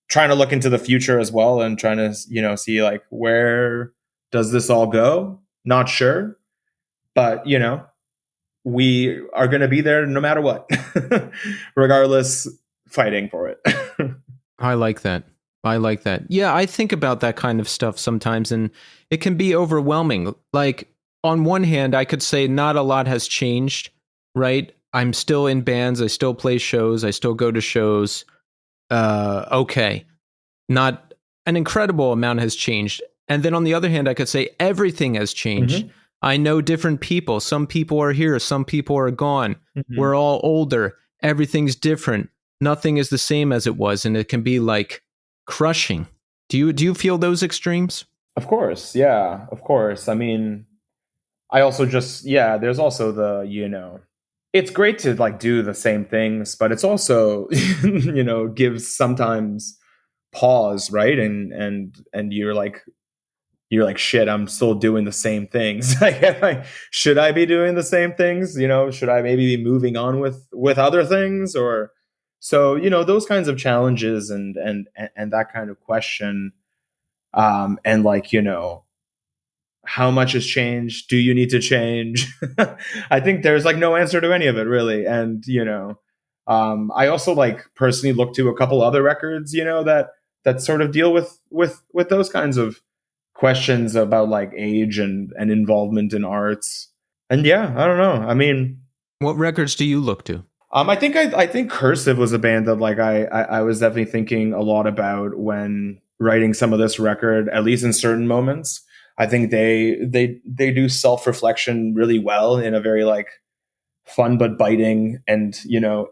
trying to look into the future as well, and trying to, you know, see like, where does this all go? Not sure, but, you know, we are going to be there no matter what, regardless, fighting for it. I like that. Yeah, I think about that kind of stuff sometimes, and it can be overwhelming. Like, on one hand, I could say not a lot has changed, right? I'm still in bands, I still play shows, I still go to shows. Okay. Not an incredible amount has changed. And then on the other hand, I could say everything has changed. I know different people. Some people are here, some people are gone. We're all older. Everything's different. Nothing is the same as it was, and it can be like crushing. Do you feel those extremes? Of course, yeah, of course. I mean, I also just, yeah, there's also the, you know, it's great to like do the same things, but it's also, you know, gives sometimes pause, right? And you're like, shit, I'm still doing the same things. Like, should I be doing the same things? Should I maybe be moving on with other things? Or so, those kinds of challenges and that kind of question. And like, how much has changed? Do you need to change? I think there's like no answer to any of it really. And, I also like personally look to a couple other records, that sort of deal with those kinds of questions about like age and involvement in arts. And yeah, I don't know. I mean, What records do you look to? I think Cursive was a band that like I was definitely thinking a lot about when writing some of this record, at least in certain moments. I think they do self-reflection really well in a very like fun but biting and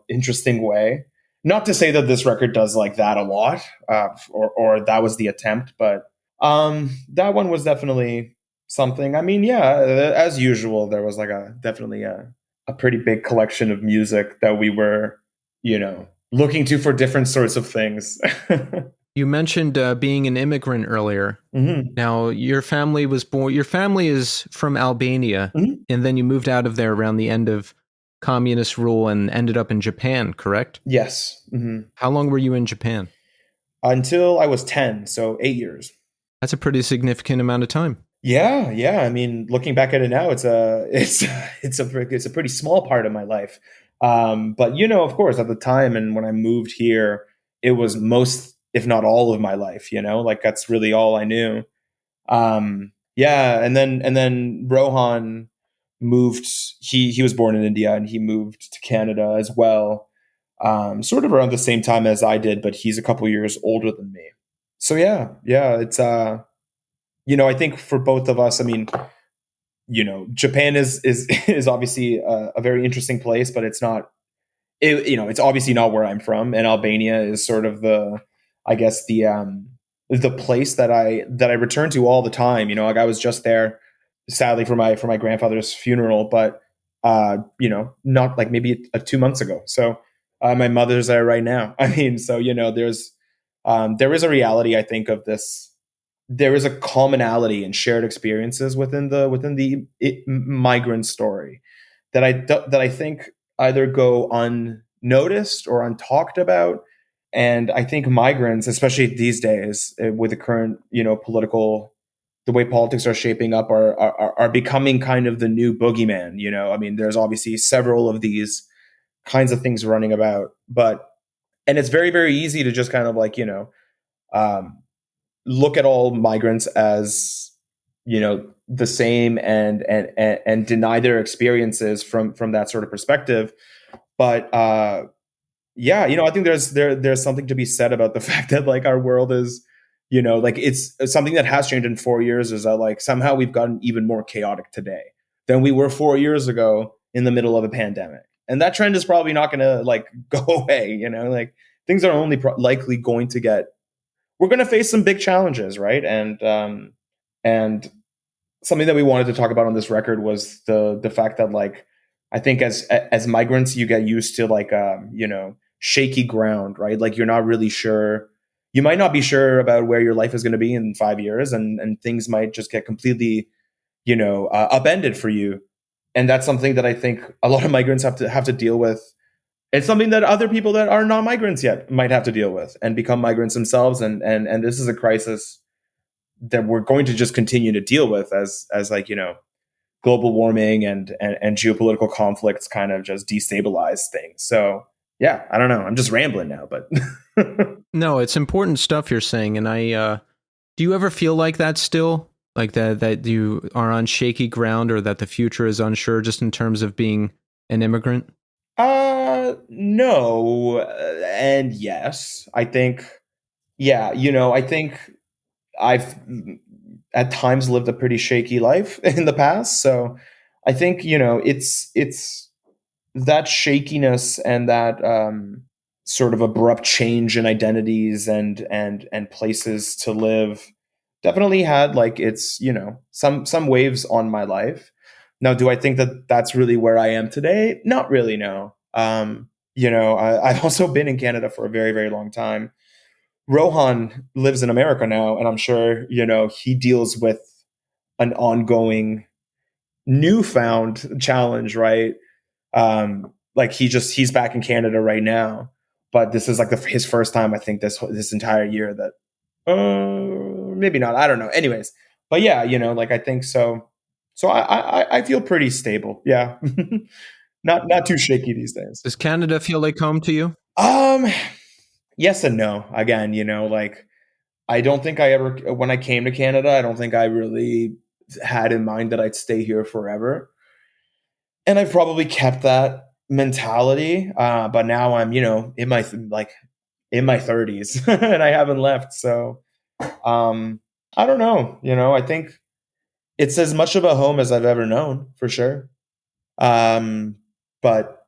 interesting way. Not to say that this record does like that a lot, or that was the attempt, but that one was definitely something. I mean, yeah, as usual, there was like definitely a pretty big collection of music that we were, looking to for different sorts of things. You mentioned being an immigrant earlier. Mm-hmm. Now, your family was born. Your family is from Albania, Mm-hmm. and then you moved out of there around the end of communist rule and ended up in Japan. Correct? Yes. Mm-hmm. How long were you in Japan? Until I was 10, so 8 years. That's a pretty significant amount of time. Yeah. I mean, looking back at it now, it's a pretty small part of my life. But of course, at the time and when I moved here, it was most, if not all, of my life. Like that's really all I knew. Yeah, and then Rohan moved. He was born in India and he moved to Canada as well. Sort of around the same time as I did, but he's a couple years older than me. So yeah, it's I think for both of us, I mean, Japan is obviously a very interesting place, but it's not. It's obviously not where I'm from, and Albania is sort of I guess the place that I return to all the time. Like I was just there, sadly for my grandfather's funeral, but not like maybe 2 months ago. So my mother's there right now. I mean, so there is a reality, I think, of this. There is a commonality and shared experiences within the migrant story that I think either go unnoticed or untalked about. And I think migrants, especially these days, with the current political, the way politics are shaping up, are becoming kind of the new boogeyman. I mean, there's obviously several of these kinds of things running about, and it's very, very easy to just kind of like um, look at all migrants as the same and deny their experiences from that sort of perspective. But yeah, I think there's something to be said about the fact that like our world is like it's something that has changed in 4 years, is that like somehow we've gotten even more chaotic today than we were 4 years ago in the middle of a pandemic. And that trend is probably not going to like go away. Like things are only likely going to get, we're going to face some big challenges, right? And something that we wanted to talk about on this record was the fact that like I think as migrants you get used to like shaky ground, right? Like you're not really sure. You might not be sure about where your life is going to be in 5 years, and things might just get completely upended for you. And that's something that I think a lot of migrants have to deal with. It's something that other people that are not migrants yet might have to deal with and become migrants themselves. And this is a crisis that we're going to just continue to deal with as like global warming and geopolitical conflicts kind of just destabilize things. So yeah, I don't know. I'm just rambling now, but No, it's important stuff you're saying, and I do you ever feel like that still? Like that you are on shaky ground or that the future is unsure just in terms of being an immigrant? No, and yes. I think yeah, I think I've at times lived a pretty shaky life in the past. So I think, it's that shakiness and that sort of abrupt change in identities and places to live definitely had like it's, some waves on my life. Now, do I think that that's really where I am today? Not really, no. I've also been in Canada for a very, very long time. Rohan lives in America now, and I'm sure, he deals with an ongoing newfound challenge, right? Like he's back in Canada right now, but this is like his first time, I think, this entire year that, maybe not, I don't know. Anyways, but yeah, like I think so. So I feel pretty stable. Yeah, not too shaky these days. Does Canada feel like home to you? Yes and no. Again, like I don't think when I came to Canada, I don't think I really had in mind that I'd stay here forever. And I've probably kept that mentality. But now I'm, in my 30s and I haven't left. So, I don't know. I think it's as much of a home as I've ever known, for sure. But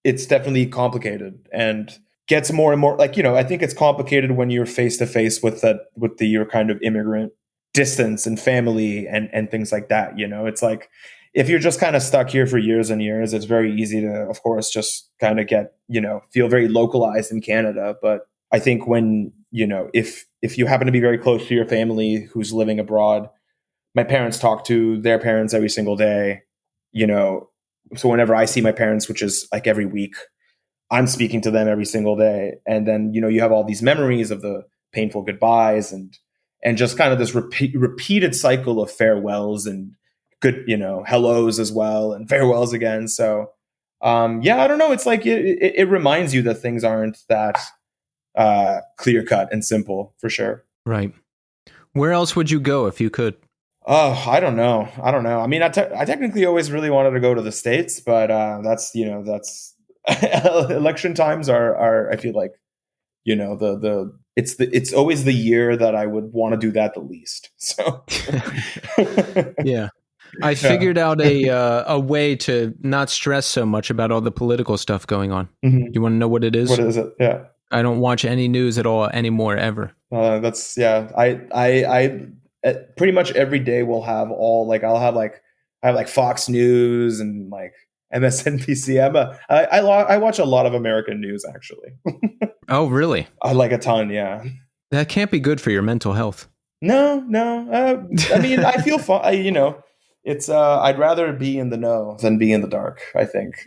it's definitely complicated and gets more and more like, I think it's complicated when you're face to face with your kind of immigrant distance and family and things like that. It's like, if you're just kind of stuck here for years and years, it's very easy to, of course, just kind of get, feel very localized in Canada. But I think when, if you happen to be very close to your family who's living abroad, my parents talk to their parents every single day, so whenever I see my parents, which is like every week, I'm speaking to them every single day. And then, you have all these memories of the painful goodbyes and just kind of this repeated cycle of farewells and good, hellos as well and farewells again. So, yeah, I don't know. It's like, it reminds you that things aren't that clear cut and simple, for sure. Right. Where else would you go if you could? Oh, I don't know. I mean, I technically always really wanted to go to the States, but that's election times are I feel like, it's always the year that I would want to do that the least. So Yeah. I figured out a way to not stress so much about all the political stuff going on. Mhm. You want to know what it is? What is it? Yeah. I don't watch any news at all anymore, ever. That's yeah. I pretty much every day will have I have like Fox News and like MSNBC. I watch a lot of American news, actually. Oh, really? I like a ton. Yeah. That can't be good for your mental health. No. I mean, I feel fun. It's I'd rather be in the know than be in the dark, I think.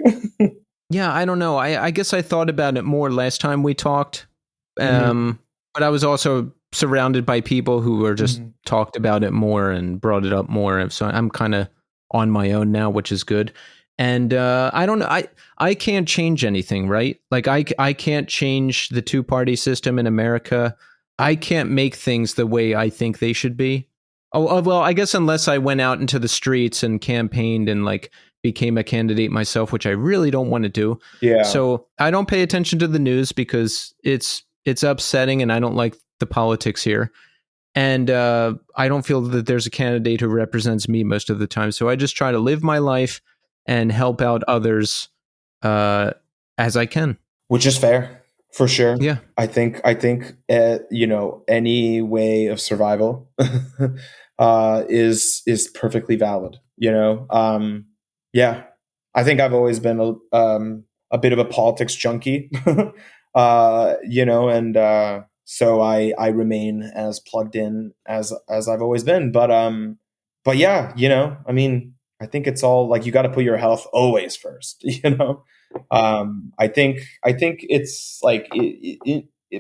Yeah, I don't know. I guess I thought about it more last time we talked. But I was also surrounded by people who were just talked about it more and brought it up more. So I'm kind of on my own now, which is good. And I don't know. I can't change anything, right? Like I can't change the two-party system in America. I can't make things the way I think they should be. Oh, well, I guess unless I went out into the streets and campaigned and like became a candidate myself, which I really don't want to do. Yeah. So I don't pay attention to the news because it's upsetting and I don't like the politics here. And I don't feel that there's a candidate who represents me most of the time. So I just try to live my life and help out others as I can. Which is fair, for sure. Yeah. I think any way of survival is perfectly valid. Yeah. I think I've always been a bit of a politics junkie. So I remain as plugged in as I've always been. But yeah, I mean, I think it's all like you got to put your health always first. I think it's like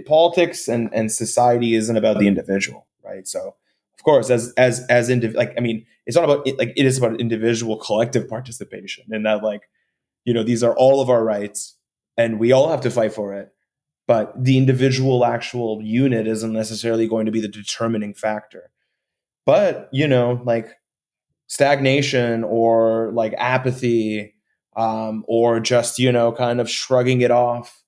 politics and society isn't about the individual, right? So of course, I mean, it's not about it, like it is about individual collective participation, and that like these are all of our rights, and we all have to fight for it. But the individual actual unit isn't necessarily going to be the determining factor. But, like stagnation or like apathy, or just, kind of shrugging it off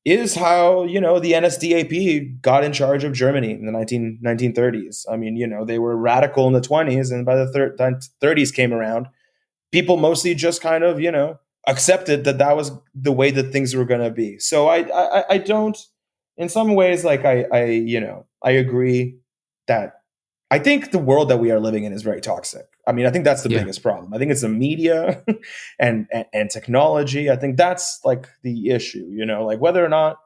is how, the NSDAP got in charge of Germany in the 1930s. I mean, they were radical in the 20s, and by the 30s came around, people mostly just kind of, accepted that was the way that things were going to be. So I don't, in some ways, like I agree that I think the world that we are living in is very toxic. I mean, I think that's the biggest problem. I think it's the media and technology. I think that's like the issue, like whether or not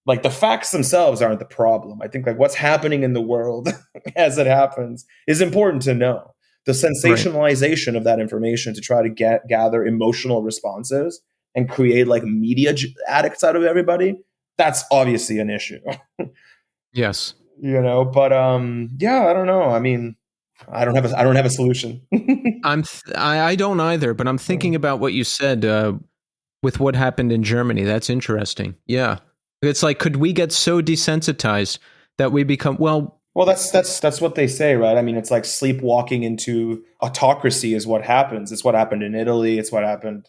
like the facts themselves aren't the problem. I think like what's happening in the world as it happens is important to know. The sensationalization of that information to try to gather emotional responses and create like media addicts out of everybody, that's obviously an issue. Yes. But yeah, I don't know. I mean, I don't have a solution. I don't either, but I'm thinking about what you said with what happened in Germany. That's interesting. Yeah. It's like, could we get so desensitized that we become, well, that's what they say, right? I mean, it's like sleepwalking into autocracy is what happens. It's what happened in Italy. It's what happened.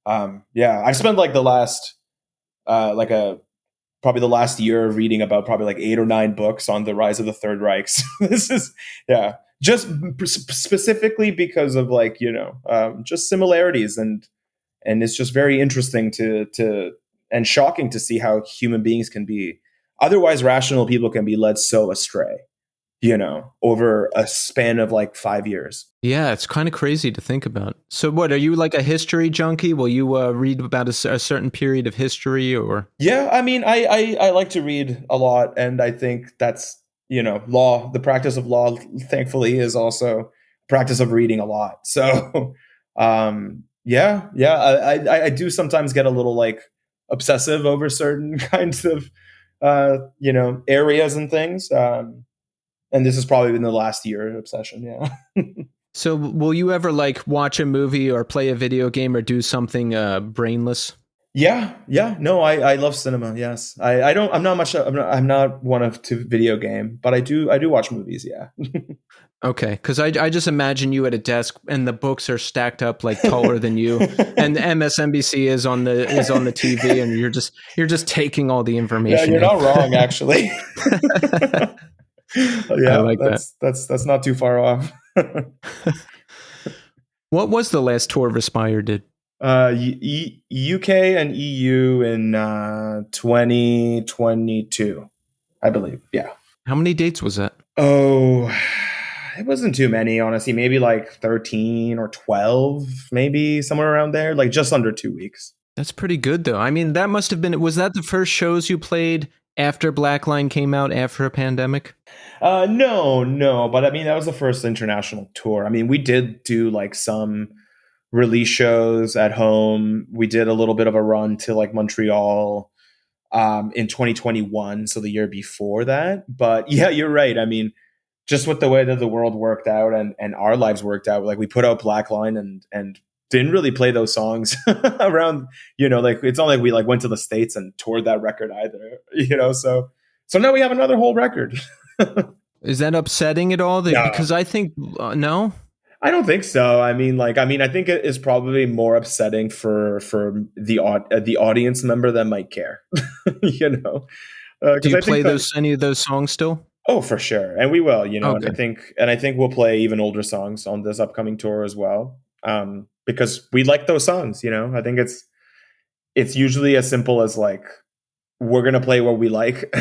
Yeah, I've spent like the last, probably the last year reading about probably like 8 or 9 books on the rise of the Third Reich. So this is, yeah, just specifically because of like, just similarities and it's just very interesting to and shocking to see how human beings can be otherwise rational people can be led so astray, over a span of like 5 years. Yeah, it's kind of crazy to think about. So what, are you like a history junkie? Will you read about a certain period of history or? Yeah, I mean, I like to read a lot. And I think that's, law, the practice of law, thankfully, is also practice of reading a lot. So, yeah, I do sometimes get a little like obsessive over certain kinds of, areas and things. And this has probably been the last year obsession. Yeah. So will you ever like watch a movie or play a video game or do something brainless? Yeah. No, I love cinema. Yes. I'm not one of to video game, but I do watch movies. Yeah. Okay, because I just imagine you at a desk and the books are stacked up like taller than you, and MSNBC is on the TV, and you're just taking all the information. Yeah, you're not wrong, actually. Yeah, I like that's not too far off. What was the last tour Respire did? UK and EU in 2022, I believe. Yeah. How many dates was that? Oh, it wasn't too many, honestly. Maybe like 13 or 12, maybe somewhere around there, like just under 2 weeks. That's pretty good, though. I mean, that must have been, was that the first shows you played after Blackline came out after a pandemic? No, but I mean, that was the first international tour. I mean, we did do like some release shows at home. We did a little bit of a run to like Montreal in 2021, so the year before that. But yeah, you're right. I mean, just with the way that the world worked out and our lives worked out, like we put out Blackline and didn't really play those songs around, like it's not like we like went to the States and toured that record either, so now we have another whole record. Is that upsetting at all? No. Because I think, no? I don't think so. I think it is probably more upsetting for the audience member that might care, Do you play any of those songs still? Oh, for sure. And we will, Okay. and I think we'll play even older songs on this upcoming tour as well. Because we like those songs, I think it's usually as simple as like, we're going to play what we like.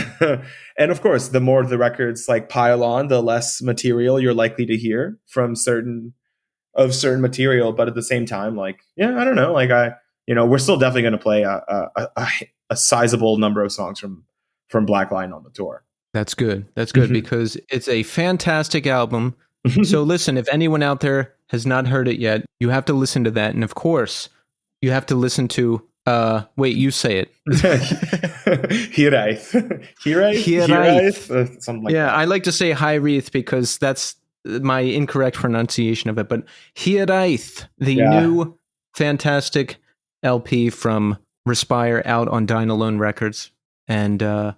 And of course, the more the records like pile on, the less material you're likely to hear from certain material. But at the same time, like, yeah, I don't know. Like we're still definitely going to play a sizable number of songs from Blackline on the tour. That's good. That's good because it's a fantastic album. So listen, if anyone out there has not heard it yet, you have to listen to that. And of course, you have to listen to, wait, you say it. Hireath. Something like that. I like to say Hireath because that's my incorrect pronunciation of it. But Hireath, the new fantastic LP from Respire out on Dine Alone Records. And,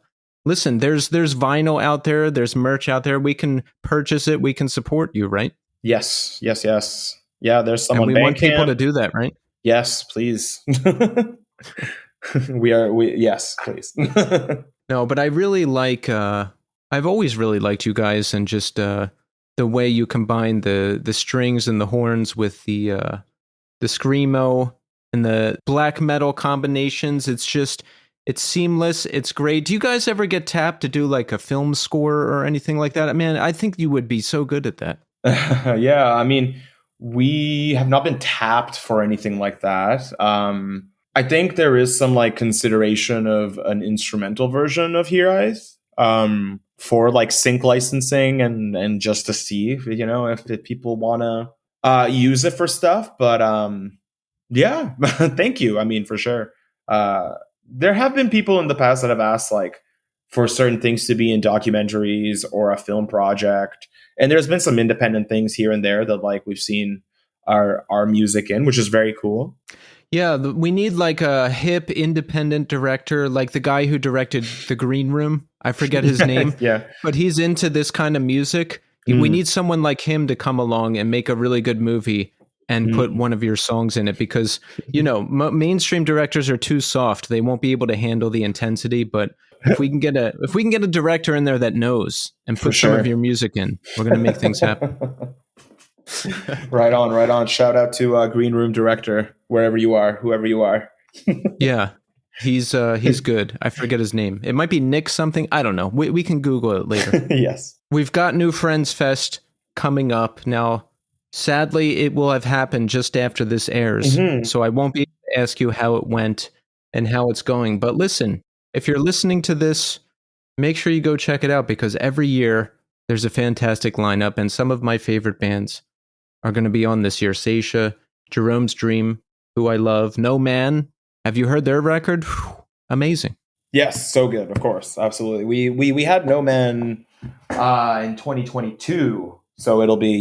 listen, there's vinyl out there. There's merch out there. We can purchase it. We can support you, right? Yes. Yeah, there's someone. And we want people to do that, right? Yes, please. Yes, please. No, but I really like. I've always really liked you guys, and just the way you combine the strings and the horns with the screamo and the black metal combinations. It's seamless. It's great. Do you guys ever get tapped to do like a film score or anything like that? Man, I think you would be so good at that. Yeah, I mean, we have not been tapped for anything like that. I think there is some like consideration of an instrumental version of Hireath, for like sync licensing and just to see if people want to use it for stuff. But yeah, thank you. I mean, for sure. There have been people in the past that have asked like for certain things to be in documentaries or a film project, and there's been some independent things here and there that like we've seen our music in, which is very cool. Yeah, we need like a hip independent director, like the guy who directed The Green Room. I forget his name, Yeah. but he's into this kind of music. We need someone like him to come along and make a really good movie and put one of your songs in it, because mainstream directors are too soft. They won't be able to handle the intensity. But if we can get a director in there that knows and put some of your music in, we're going to make things happen. Right on. Shout out to Green Room director, wherever you are, whoever you are. Yeah, he's good. I forget his name. It might be Nick something. I don't know. We can Google it later. Yes. We've got New Friends Fest coming up now. Sadly, it will have happened just after this airs, so I won't be able to ask you how it went and how it's going. But listen, if you're listening to this, make sure you go check it out, because every year there's a fantastic lineup, and some of my favorite bands are going to be on this year. Seisha, Jerome's Dream, who I love, No Man. Have you heard their record? Amazing. Yes, so good. Of course, absolutely. We had No Man in 2022, so it'll be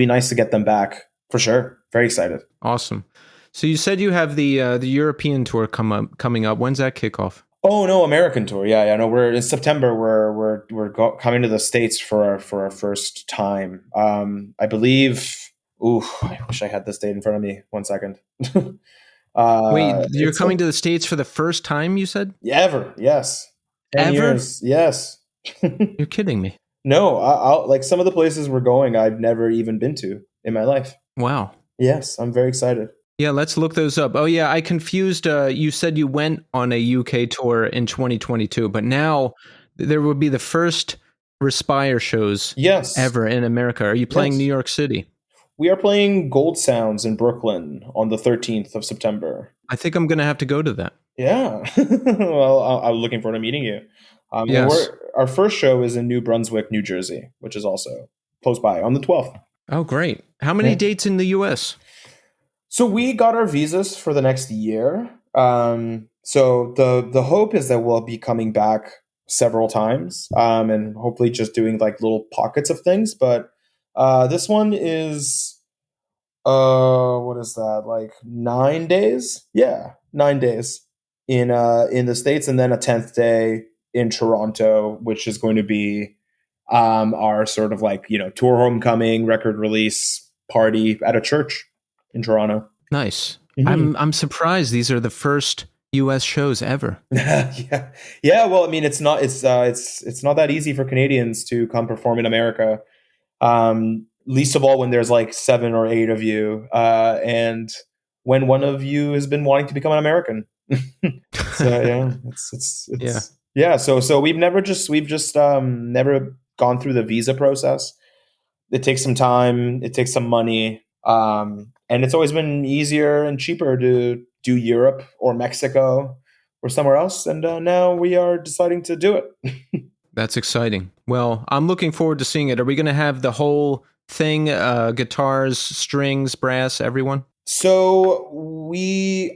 nice to get them back for sure. Very excited. Awesome. So you said you have the European tour coming up. When's that kickoff? Oh no, American tour. Yeah. No, we're in September. We're coming to the States for our first time. I believe. Ooh, I wish I had this date in front of me. 1 second. Wait, you're coming to the States for the first time, you said? Ever, yes. 10 Ever? years, yes. You're kidding me. No, I'll like some of the places we're going I've never even been to in my life. Wow. Yes, I'm very excited. Yeah, let's look those up. Oh yeah, I confused. You said you went on a UK tour in 2022, but now there will be the first Respire shows ever in America. Are you playing New York City? We are playing Gold Sounds in Brooklyn on the 13th of September. I think I'm going to have to go to that. Yeah. Well, I'm looking forward to meeting you. Yes. Our first show is in New Brunswick, New Jersey, which is also close by on the 12th. Oh, great. How many dates in the U.S.? So we got our visas for the next year. So the hope is that we'll be coming back several times, and hopefully just doing like little pockets of things. But this one is, what is that? Like 9 days? Yeah, 9 days in the States, and then a 10th day in Toronto, which is going to be our sort of like, tour homecoming, record release party at a church in Toronto. Nice. I'm surprised these are the first U.S. shows ever. Yeah. Well, I mean, it's not that easy for Canadians to come perform in America. Least of all when there's like 7 or 8 of you, and when one of you has been wanting to become an American. So yeah, So we've just never gone through the visa process. It takes some time. It takes some money. And it's always been easier and cheaper to do Europe or Mexico or somewhere else. And now we are deciding to do it. That's exciting. Well, I'm looking forward to seeing it. Are we going to have the whole thing, guitars, strings, brass, everyone? So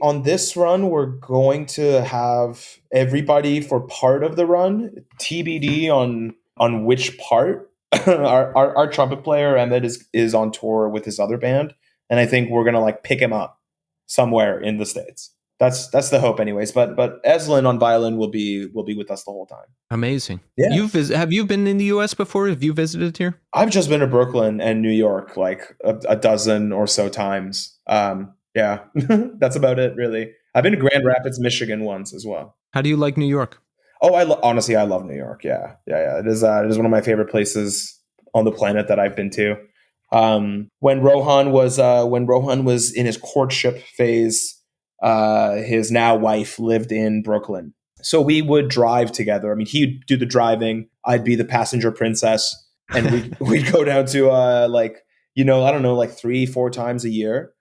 on this run, we're going to have everybody for part of the run. TBD on which part. Our trumpet player Emmett is on tour with his other band, and I think we're gonna like pick him up somewhere in the States. That's the hope, anyways. But Eslin on violin will be with us the whole time. Amazing. Yeah. Have you been in the U.S. before? Have you visited here? I've just been to Brooklyn and New York like a dozen or so times. Yeah, that's about it, really. I've been to Grand Rapids, Michigan once as well. How do you like New York? Oh, honestly, I love New York. Yeah. It is one of my favorite places on the planet that I've been to. When Rohan was in his courtship phase, his now wife lived in Brooklyn, so we would drive together. I mean, he'd do the driving, I'd be the passenger princess, and we'd go down to I don't know, like 3-4 times a year.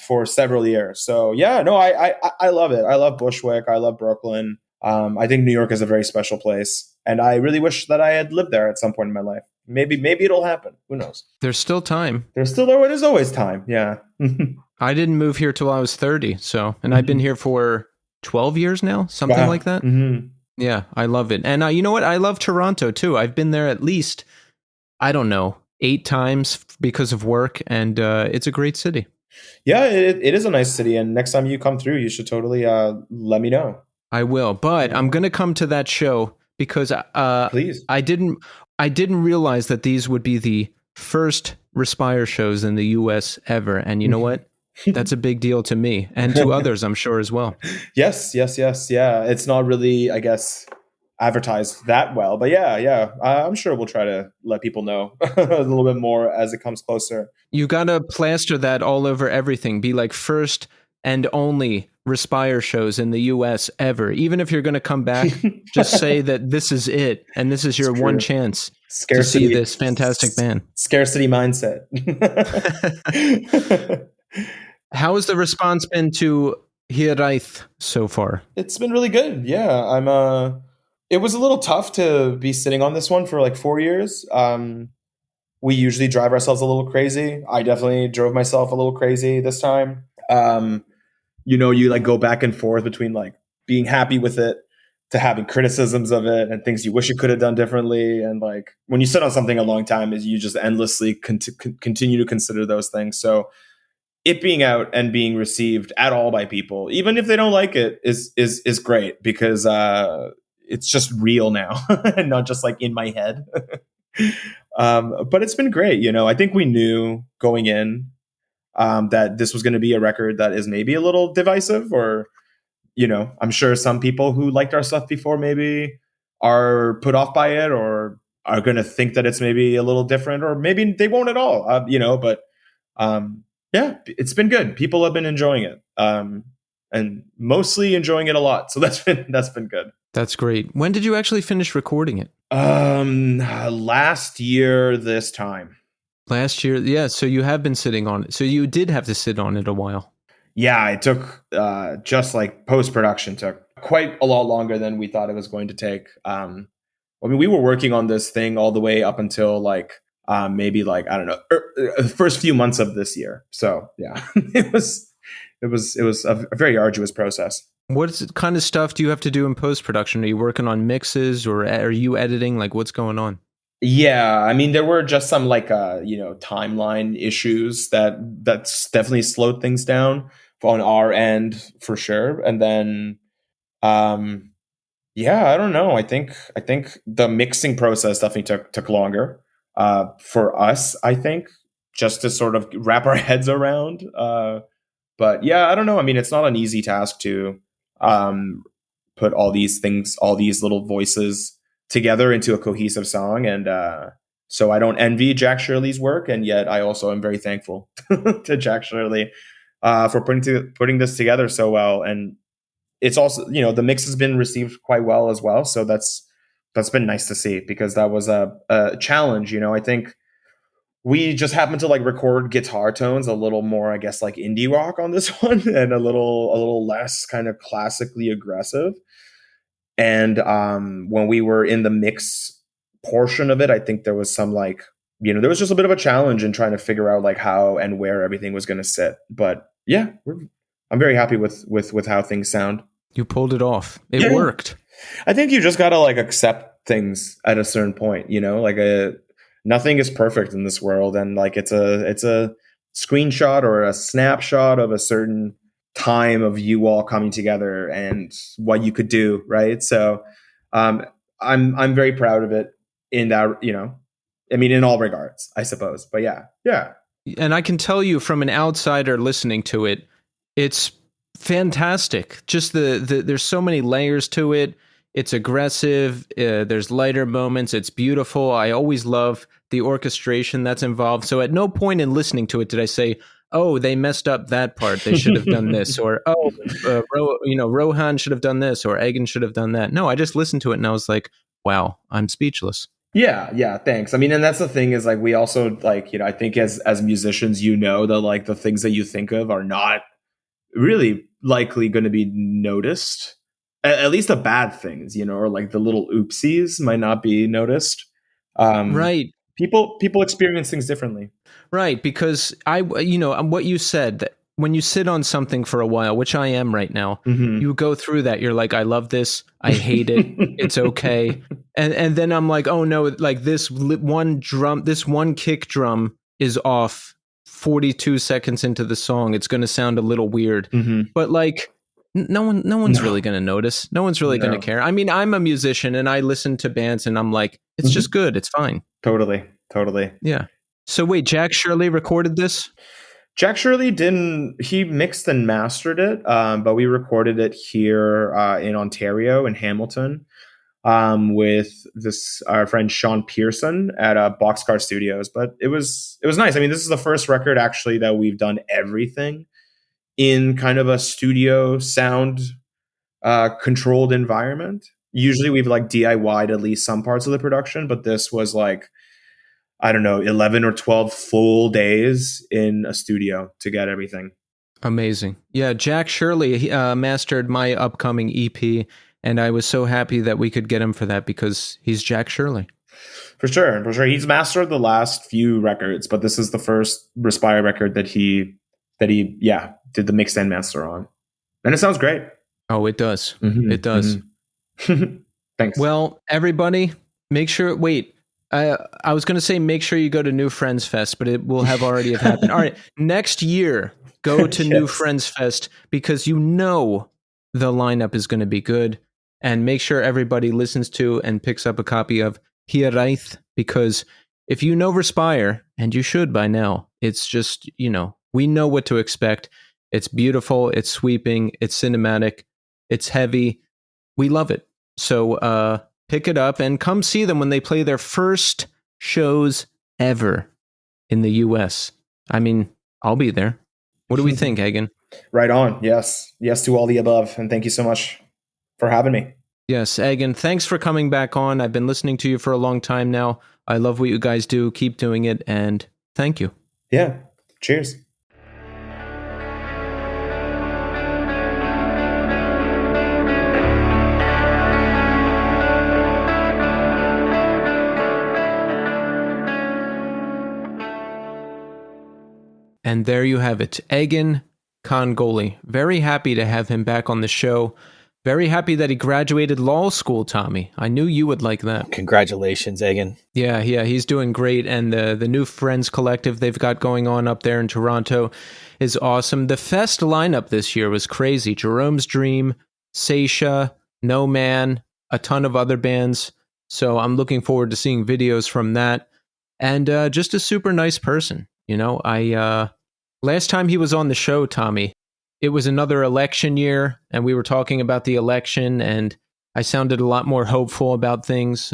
for several years. So yeah, no, I love it. I love Bushwick. I love Brooklyn. I think New York is a very special place, and I really wish that I had lived there at some point in my life. Maybe it'll happen. Who knows? There's still time. There's always time. Yeah. I didn't move here till I was 30, and I've been here for 12 years now, something Wow. like that. Yeah, I love it. And you know what? I love Toronto too. I've been there at least, I don't know, 8 times because of work, and it's a great city. Yeah, it is a nice city, and next time you come through, you should totally let me know. I will, but I'm going to come to that show because Please. I didn't realize that these would be the first Respire shows in the US ever. And you know what? That's a big deal to me and to others, I'm sure, as well. Yes. Yeah, it's not really, I guess, advertised that well, but yeah. I'm sure we'll try to let people know a little bit more as it comes closer. You got to plaster that all over everything. Be like first and only Respire shows in the US ever. Even if you're going to come back, just say that this is it and this is your one chance to see this fantastic band. Scarcity mindset. How has the response been to Hireath so far? It's been really good. Yeah, it was a little tough to be sitting on this one for like 4 years. We usually drive ourselves a little crazy. I definitely drove myself a little crazy this time. You like go back and forth between like being happy with it to having criticisms of it and things you wish you could have done differently. And like when you sit on something a long time, is you just endlessly continue to consider those things. So it being out and being received at all by people, even if they don't like it, is great because it's just real now and not just like in my head. But it's been great. I think we knew going in that this was going to be a record that is maybe a little divisive, or I'm sure some people who liked our stuff before maybe are put off by it or are going to think that it's maybe a little different, or maybe they won't at all. But yeah, it's been good. People have been enjoying it, and mostly enjoying it a lot. So that's been good. That's great. When did you actually finish recording it? Last year this time. Last year, yeah. So you have been sitting on it. So you did have to sit on it a while. Yeah, it took just like post-production took quite a lot longer than we thought it was going to take. We were working on this thing all the way up until like maybe like, I don't know, the first few months of this year. So yeah, it was a very arduous process. What kind of stuff do you have to do in post-production? Are you working on mixes or are you editing? Like what's going on? Yeah, I mean, there were just some like timeline issues that's definitely slowed things down on our end for sure. And then, I don't know. I think the mixing process definitely took longer for us. I think just to sort of wrap our heads around. But yeah, I don't know. I mean, it's not an easy task to put all these things, all these little voices together into a cohesive song. And so I don't envy Jack Shirley's work, and yet I also am very thankful to Jack Shirley for putting this together so well. And it's also, the mix has been received quite well as well. So that's been nice to see, because that was a challenge. I think we just happened to like record guitar tones a little more, I guess, like indie rock on this one, and a little less kind of classically aggressive. And when we were in the mix portion of it, I think there was some like, there was just a bit of a challenge in trying to figure out like how and where everything was going to sit. But yeah, I'm very happy with how things sound. You pulled it off. It worked. I think you just got to like accept things at a certain point, like nothing is perfect in this world. And like, it's a screenshot or a snapshot of a certain time of you all coming together and what you could do. Right. So, I'm very proud of it in that, I mean, in all regards, I suppose, but yeah. And I can tell you from an outsider listening to it, it's fantastic. Just there's so many layers to it. It's aggressive. There's lighter moments. It's beautiful. I always love the orchestration that's involved. So at no point in listening to it did I say, oh, they messed up that part. They should have done this. Or, Rohan should have done this. Or Egin should have done that. No, I just listened to it and I was like, wow, I'm speechless. Yeah, thanks. I mean, and that's the thing is like we also like, I think as musicians, that like the things that you think of are not really likely going to be noticed. At least the bad things, or like the little oopsies might not be noticed. Um, Right. people experience things differently. Right, because what you said, that when you sit on something for a while, which I am right now, Hmm. you go through that. You're like, I love this. I hate it. It's okay. And then I'm like, oh no, like this one kick drum is off 42 seconds into the song. It's going to sound a little weird. Hmm. But like no one's really No, going to notice. No one's really going to no. care. I mean, I'm a musician and I listen to bands and I'm like, it's Hmm. just good. It's fine. Totally. Yeah. So wait, Jack Shirley recorded this? Jack Shirley didn't. He mixed and mastered it, but we recorded it here in Ontario, in Hamilton, with this our friend Sean Pearson at Boxcar Studios. But it was nice. I mean, this is the first record actually that we've done everything in kind of a studio sound controlled environment. Usually we've like DIY'd at least some parts of the production, but this was like, I don't know, 11 or 12 full days in a studio to get everything. Amazing. Yeah, Jack Shirley mastered my upcoming EP, and I was so happy that we could get him for that because he's Jack Shirley. For sure. He's mastered the last few records, but this is the first Respire record that he did the mix and master on. And it sounds great. Oh, it does. Mhm, It does. Thanks. Well, everybody, make sure. Wait, I was going to say make sure you go to New Friends Fest, but it will have already have happened. All right, next year, go to New Yes. Friends Fest because the lineup is going to be good. And make sure everybody listens to and picks up a copy of Hireath, because if you know Respire, and you should by now, it's just, we know what to expect. It's beautiful, it's sweeping, it's cinematic, it's heavy. We love it. So pick it up and come see them when they play their first shows ever in the US. I mean, I'll be there. What do we think, Egin? Right on. Yes to all the above, and thank you so much for having me. Yes, Egin, thanks for coming back on. I've been listening to you for a long time now. I love what you guys do. Keep doing it, and thank you. Yeah. Cheers. And there you have it, Egin Kongoli. Very happy to have him back on the show. Very happy that he graduated law school, Tommy. I knew you would like that. Congratulations, Egin. Yeah, he's doing great. And the new Friends Collective they've got going on up there in Toronto is awesome. The fest lineup this year was crazy. Jerome's Dream, Seisha, No Man, a ton of other bands. So I'm looking forward to seeing videos from that. And just a super nice person. Last time he was on the show, Tommy, it was another election year, and we were talking about the election, and I sounded a lot more hopeful about things.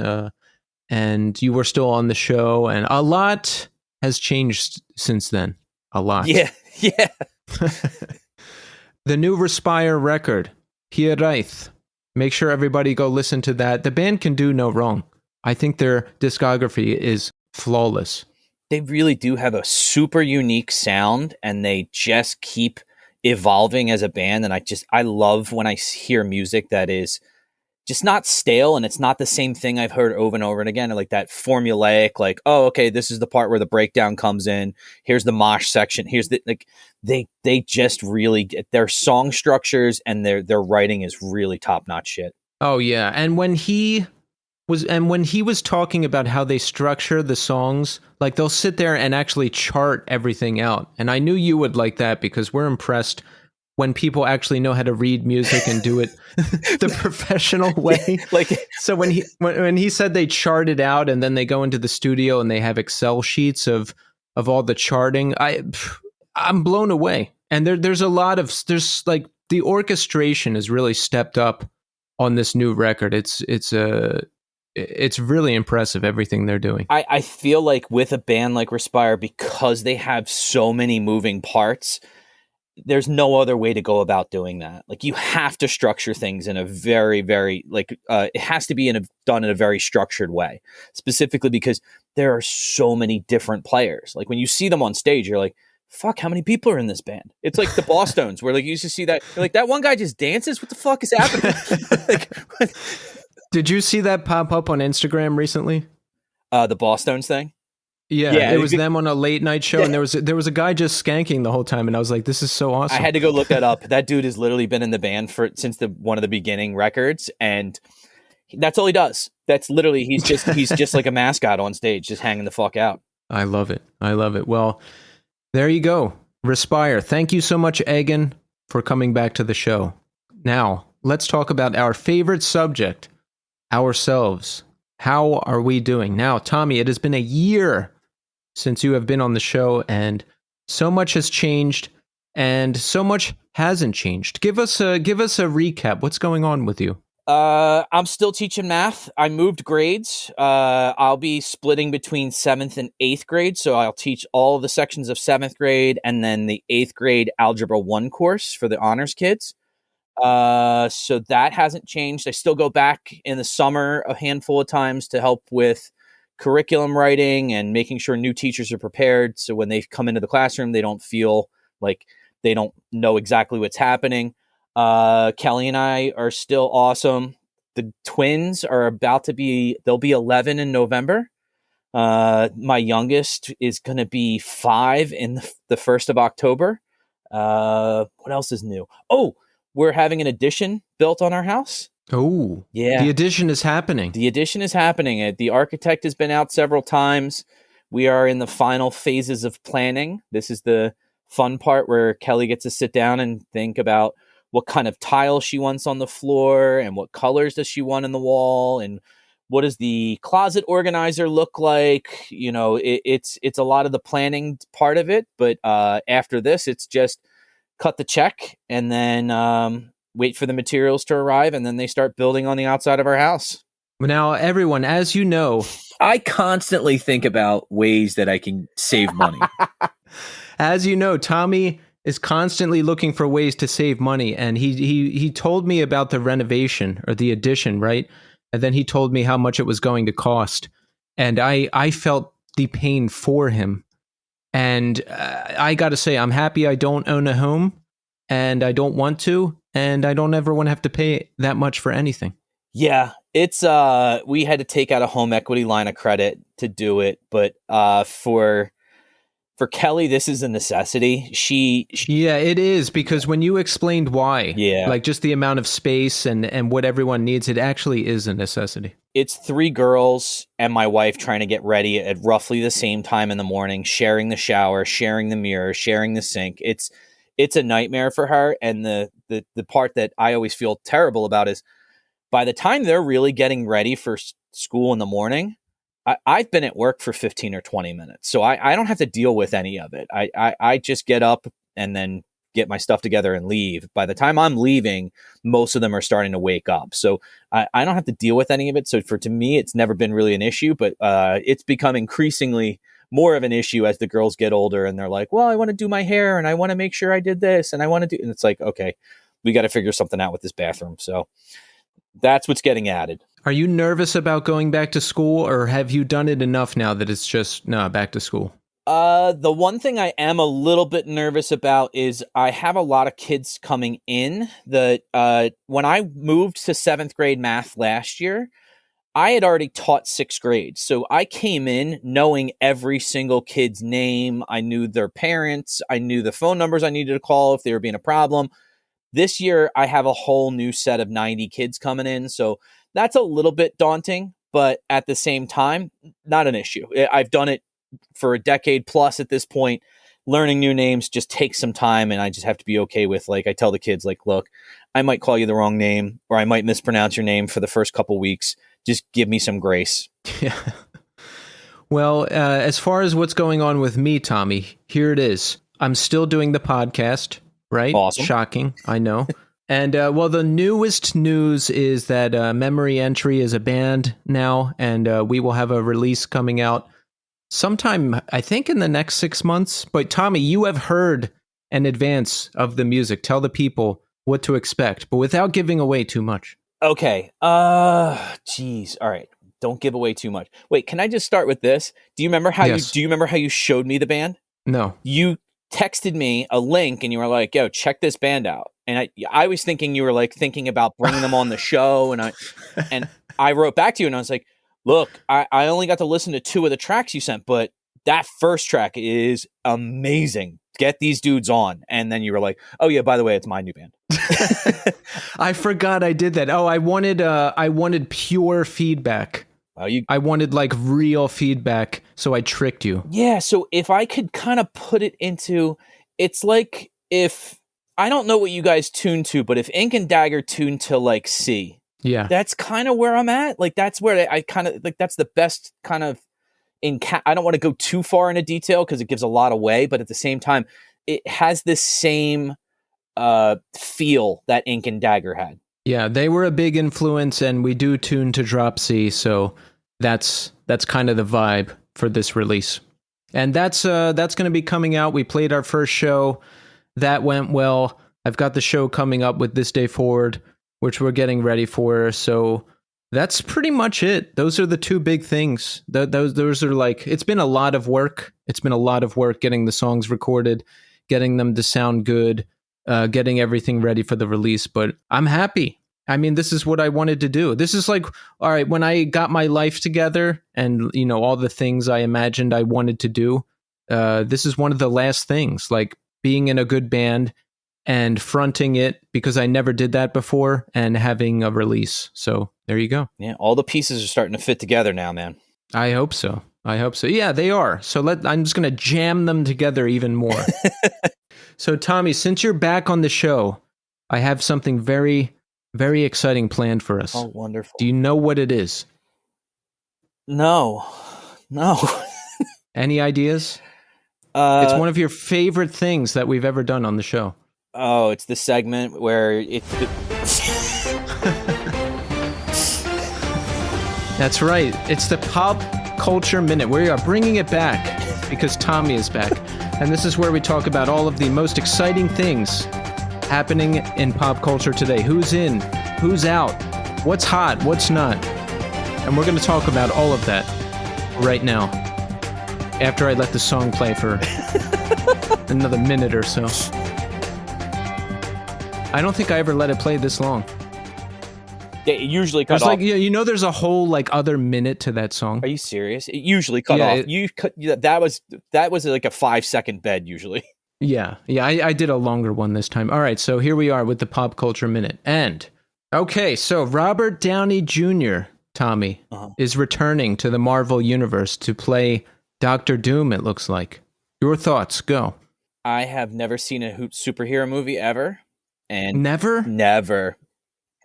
And you were still on the show, and a lot has changed since then. A lot. Yeah. The new Respire record, Hireath. Make sure everybody go listen to that. The band can do no wrong. I think their discography is flawless. They really do have a super unique sound, and they just keep evolving as a band. And I love when I hear music that is just not stale, and it's not the same thing I've heard over and over and again. Like that formulaic, like, oh, okay, this is the part where the breakdown comes in. Here's the mosh section. Here's the, like, they just really get their song structures, and their writing is really top notch shit. Oh yeah. And when he was talking about how they structure the songs, like they'll sit there and actually chart everything out. And I knew you would like that because we're impressed when people actually know how to read music and do it the professional way. Like, so when he said they chart it out and then they go into the studio and they have Excel sheets of all the charting, I'm blown away. And there's like the orchestration has really stepped up on this new record. It's really impressive, everything they're doing. I feel like with a band like Respire, because they have so many moving parts, there's no other way to go about doing that. Like, you have to structure things in a very, very, like, it has to be done in a very structured way, specifically because there are so many different players. Like, when you see them on stage, you're like, fuck, how many people are in this band? It's like the Bosstones, where like you used to see that, you're like, that one guy just dances. What the fuck is happening? Like, Did you see that pop up on Instagram recently? the Bosstones thing. Yeah, it was them on a late night show, and there was a guy just skanking the whole time, and I was like, "This is so awesome." I had to go look that up. That dude has literally been in the band since one of the beginning records, and that's all he does. That's literally he's just like a mascot on stage, just hanging the fuck out. I love it. I love it. Well, there you go. Respire. Thank you so much, Egin, for coming back to the show. Now, let's talk about our favorite subject, ourselves. How are we doing? Now, Tommy, it has been a year since you have been on the show, and so much has changed, and so much hasn't changed. Give us a recap. What's going on with you? I'm still teaching math. I moved grades. I'll be splitting between 7th and 8th grade, so I'll teach all the sections of 7th grade and then the 8th grade Algebra 1 course for the honors kids. So that hasn't changed. I still go back in the summer a handful of times to help with curriculum writing and making sure new teachers are prepared. So when they come into the classroom, they don't feel like they don't know exactly what's happening. Kelly and I are still awesome. The twins are they'll be 11 in November. My youngest is going to be 5 in the 1st of October. What else is new? Oh, we're having an addition built on our house. Oh, yeah. The addition is happening. The addition is happening. The architect has been out several times. We are in the final phases of planning. This is the fun part where Kelly gets to sit down and think about what kind of tile she wants on the floor and what colors does she want in the wall and what does the closet organizer look like. You know, it's a lot of the planning part of it. But after this, it's just cut the check and then wait for the materials to arrive, and then they start building on the outside of our house. Now, everyone, as you know, I constantly think about ways that I can save money. As you know, Tommy is constantly looking for ways to save money, and he told me about the renovation or the addition, right? And then he told me how much it was going to cost, and I felt the pain for him. And I got to say, I'm happy I don't own a home, and I don't want to, and I don't ever want to have to pay that much for anything. Yeah, it's we had to take out a home equity line of credit to do it, but for Kelly, this is a necessity. Yeah, it is, because when you explained why, yeah, like just the amount of space and what everyone needs, it actually is a necessity. It's 3 girls and my wife trying to get ready at roughly the same time in the morning, sharing the shower, sharing the mirror, sharing the sink. It's a nightmare for her. And the part that I always feel terrible about is by the time they're really getting ready for school in the morning, I've been at work for 15 or 20 minutes. So I don't have to deal with any of it. I just get up and then get my stuff together and leave. By the time I'm leaving, most of them are starting to wake up. So I don't have to deal with any of it. So to me, it's never been really an issue, but it's become increasingly more of an issue as the girls get older and they're like, well, I want to do my hair and I want to make sure I did this and I want to do, and it's like, okay, we got to figure something out with this bathroom. So that's what's getting added. Are you nervous about going back to school, or have you done it enough now that it's just, no, back to school? The one thing I am a little bit nervous about is I have a lot of kids coming in. When I moved to 7th grade math last year, I had already taught 6th grade. So I came in knowing every single kid's name. I knew their parents. I knew the phone numbers I needed to call if they were being a problem. This year, I have a whole new set of 90 kids coming in. So that's a little bit daunting, but at the same time, not an issue. I've done it for a decade plus at this point. Learning new names just takes some time, and I just have to be okay with, like, I tell the kids, like, look, I might call you the wrong name, or I might mispronounce your name for the first couple weeks. Just give me some grace. Yeah. Well, as far as what's going on with me, Tommy, here it is. I'm still doing the podcast, right? Awesome. Shocking, I know. And, well, the newest news is that Memory Entry is a band now, and we will have a release coming out sometime, I think, in the next 6 months. But Tommy, you have heard in advance of the music. Tell the people what to expect, but without giving away too much. Okay. Geez. All right. Don't give away too much. Wait, can I just start with this? Do you remember how Yes. you remember how you showed me the band? No. You texted me a link and you were like, "Yo, check this band out." And I was thinking you were like thinking about bringing them on the show, and I wrote back to you and I was like, "Look, I only got to listen to 2 of the tracks you sent, but that first track is amazing. Get these dudes on." And then you were like, "Oh yeah, by the way, it's my new band." I forgot I did that. Oh, I wanted pure feedback. I wanted like real feedback, so I tricked you. Yeah, so if I could kind of put it into, it's like if, I don't know what you guys tune to, but if Ink and Dagger tune to like C, Yeah. that's kind of where I'm at. Like that's where I kind of, like that's the best kind of, I don't want to go too far into detail because it gives a lot away, but at the same time, it has this same feel that Ink and Dagger had. Yeah, they were a big influence, and we do tune to Drop C, so that's kind of the vibe for this release. And that's going to be coming out. We played our first show. That went well. I've got the show coming up with This Day Forward, which we're getting ready for. So that's pretty much it. Those are the 2 big things. Those are like, it's been a lot of work. It's been a lot of work getting the songs recorded, getting them to sound good, getting everything ready for the release, but I'm happy. I mean, this is what I wanted to do. This is like, all right, when I got my life together and, you know, all the things I imagined I wanted to do, this is one of the last things, like being in a good band and fronting it, because I never did that before, and having a release. So there you go. Yeah, all the pieces are starting to fit together now, man. I hope so. Yeah, they are. So I'm just going to jam them together even more. So Tommy, since you're back on the show, I have something very, very exciting planned for us. Oh, wonderful. Do you know what it is? No. Any ideas? It's one of your favorite things that we've ever done on the show. Oh, it's the segment where That's right. It's the Pop Culture Minute. We are bringing it back because Tommy is back. And this is where we talk about all of the most exciting things happening in pop culture today. Who's in? Who's out? What's hot? What's not? And we're going to talk about all of that right now, after I let the song play for another minute or so. I don't think I ever let it play this long. It usually cut off. Like, you know, there's a whole like other minute to that song. Are you serious? It usually cut off. That was like a 5-second bed usually. Yeah, I did a longer one this time. All right, so here we are with the Pop Culture Minute. And, okay, so Robert Downey Jr., Tommy, is returning to the Marvel Universe to play Doctor Doom, it looks like. Your thoughts, go. I have never seen a superhero movie ever. And Never?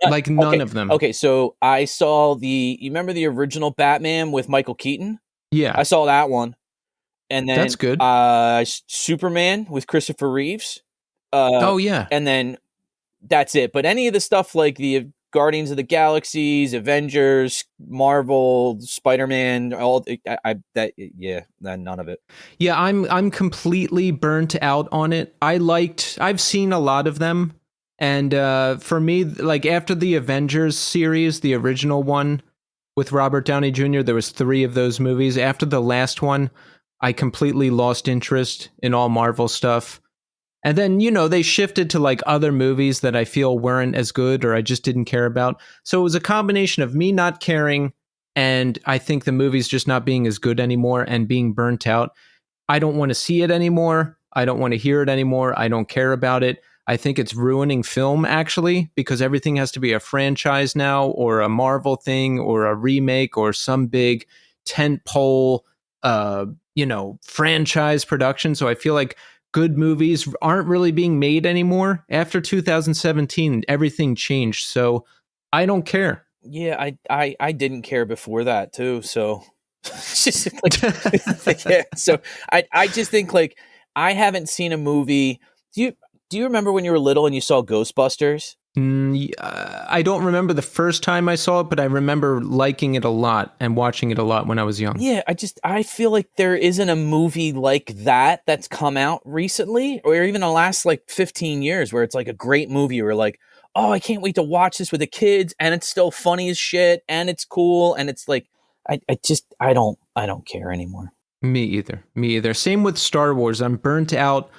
Like none of them. Okay, so I saw you remember the original Batman with Michael Keaton? Yeah. I saw that one. And then that's good. Superman with Christopher Reeves. Oh yeah. And then that's it. But any of the stuff like the Guardians of the Galaxies, Avengers, Marvel, Spider-Man, none of it. Yeah, I'm completely burnt out on it. I've seen a lot of them. And for me, like after the Avengers series, the original one with Robert Downey Jr., there was 3 of those movies. After the last one, I completely lost interest in all Marvel stuff. And then, you know, they shifted to like other movies that I feel weren't as good or I just didn't care about. So it was a combination of me not caring and I think the movie's just not being as good anymore and being burnt out. I don't want to see it anymore. I don't want to hear it anymore. I don't care about it. I think it's ruining film, actually, because everything has to be a franchise now or a Marvel thing or a remake or some big tentpole, franchise production. So I feel like good movies aren't really being made anymore. After 2017, everything changed. So I don't care. Yeah, I didn't care before that too. So just like, yeah. So I just think like I haven't seen a movie. Do you remember when you were little and you saw Ghostbusters? I don't remember the first time I saw it, but I remember liking it a lot and watching it a lot when I was young. Yeah, I feel like there isn't a movie like that that's come out recently, or even the last like 15 years, where it's like a great movie where like, oh, I can't wait to watch this with the kids, and it's still funny as shit, and it's cool, and it's like, I don't care anymore. Me either. Same with Star Wars. I'm burnt out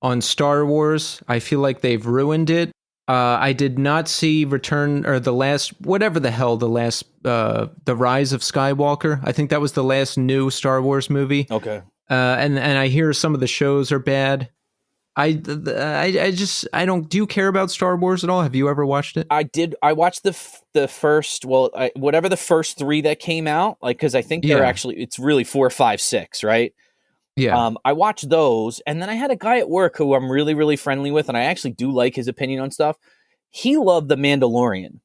on Star Wars. I feel like they've ruined it. I did not see Return or the last, whatever the hell, the Rise of Skywalker. I think that was the last new Star Wars movie. Okay. And I hear some of the shows are bad. I don't. Do you care about Star Wars at all? Have you ever watched it? I did. I watched the first, whatever the first three that came out, like, because I think they're actually, it's really 4, 5, 6, right? Yeah. I watched those, and then I had a guy at work who I'm really, really friendly with, and I actually do like his opinion on stuff. He loved The Mandalorian,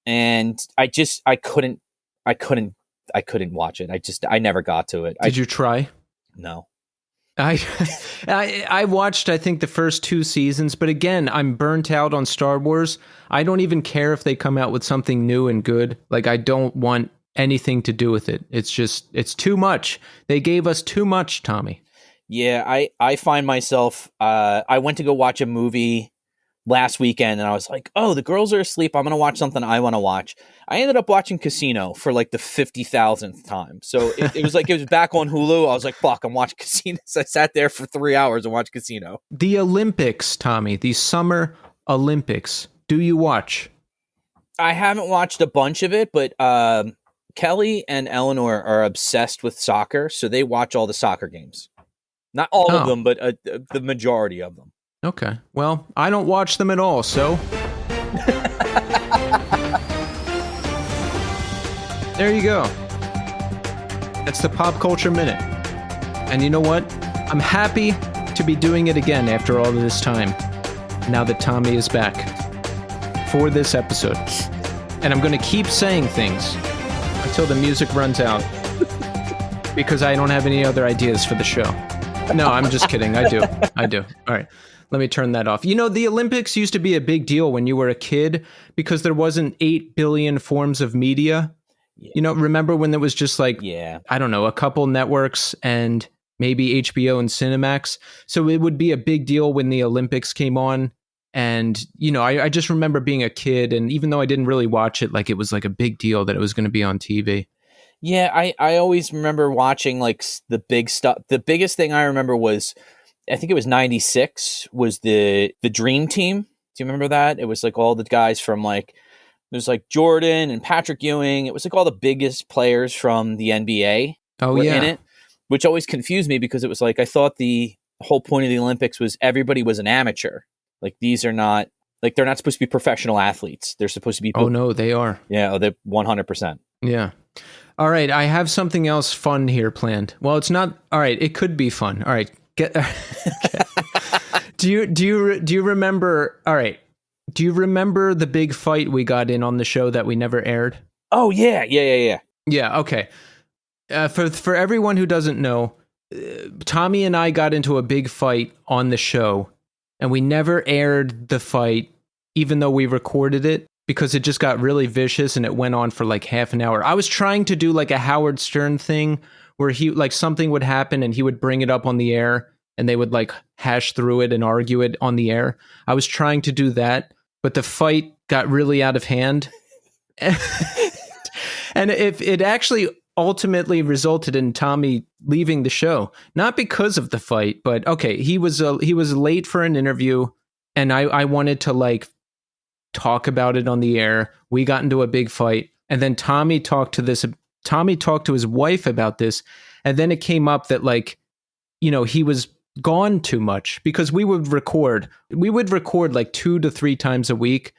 and I couldn't watch it. I never got to it. Did you try? No. I watched, I think, the first 2 seasons, but again, I'm burnt out on Star Wars. I don't even care if they come out with something new and good. Like, I don't want anything to do with it. It's too much. They gave us too much, Tommy. Yeah, I find myself, I went to go watch a movie last weekend, and I was like, oh, the girls are asleep, I'm going to watch something I want to watch. I ended up watching Casino for like the 50,000th time. So it was like, it was back on Hulu. I was like, fuck, I'm watching Casino. So I sat there for 3 hours and watched Casino. The Olympics, Tommy, the Summer Olympics. Do you watch? I haven't watched a bunch of it, but Kelly and Eleanor are obsessed with soccer, so they watch all the soccer games. Not all of them, but the majority of them. Okay. Well, I don't watch them at all, so... There you go. That's the Pop Culture Minute. And you know what? I'm happy to be doing it again after all of this time, now that Tommy is back for this episode. And I'm going to keep saying things until the music runs out, because I don't have any other ideas for the show. No, I'm just kidding. I do. All right. Let me turn that off. You know, the Olympics used to be a big deal when you were a kid because there wasn't 8 billion forms of media. Yeah. You know, remember when there was just like, I don't know, a couple networks and maybe HBO and Cinemax. So it would be a big deal when the Olympics came on. And, you know, I just remember being a kid, and even though I didn't really watch it, like, it was like a big deal that it was going to be on TV. Yeah, I always remember watching like the big stuff. The biggest thing I remember was, I think it was 96, was the Dream Team. Do you remember that? It was like all the guys from like, there's like Jordan and Patrick Ewing. It was like all the biggest players from the NBA were in it, which always confused me because it was like, I thought the whole point of the Olympics was everybody was an amateur. Like, these are not, like, they're not supposed to be professional athletes. They're supposed to be. Oh, no, they are. Yeah, they're 100%. Yeah. All right, I have something else fun here planned. Well, it's not. All right, it could be fun. All right. Do you remember? All right. Do you remember the big fight we got in on the show that we never aired? Oh, yeah. Yeah, okay. For everyone who doesn't know, Tommy and I got into a big fight on the show, and we never aired the fight, even though we recorded it, because it just got really vicious and it went on for like half an hour. I was trying to do like a Howard Stern thing where he, like, something would happen and he would bring it up on the air and they would like hash through it and argue it on the air. I was trying to do that, but the fight got really out of hand. And if it actually ultimately resulted in Tommy leaving the show, not because of the fight, but okay, he was late for an interview, and I wanted to like talk about it on the air. We got into a big fight, and then Tommy talked to his wife about this, and then it came up that, like, you know, he was gone too much because we would record like 2 to 3 times a week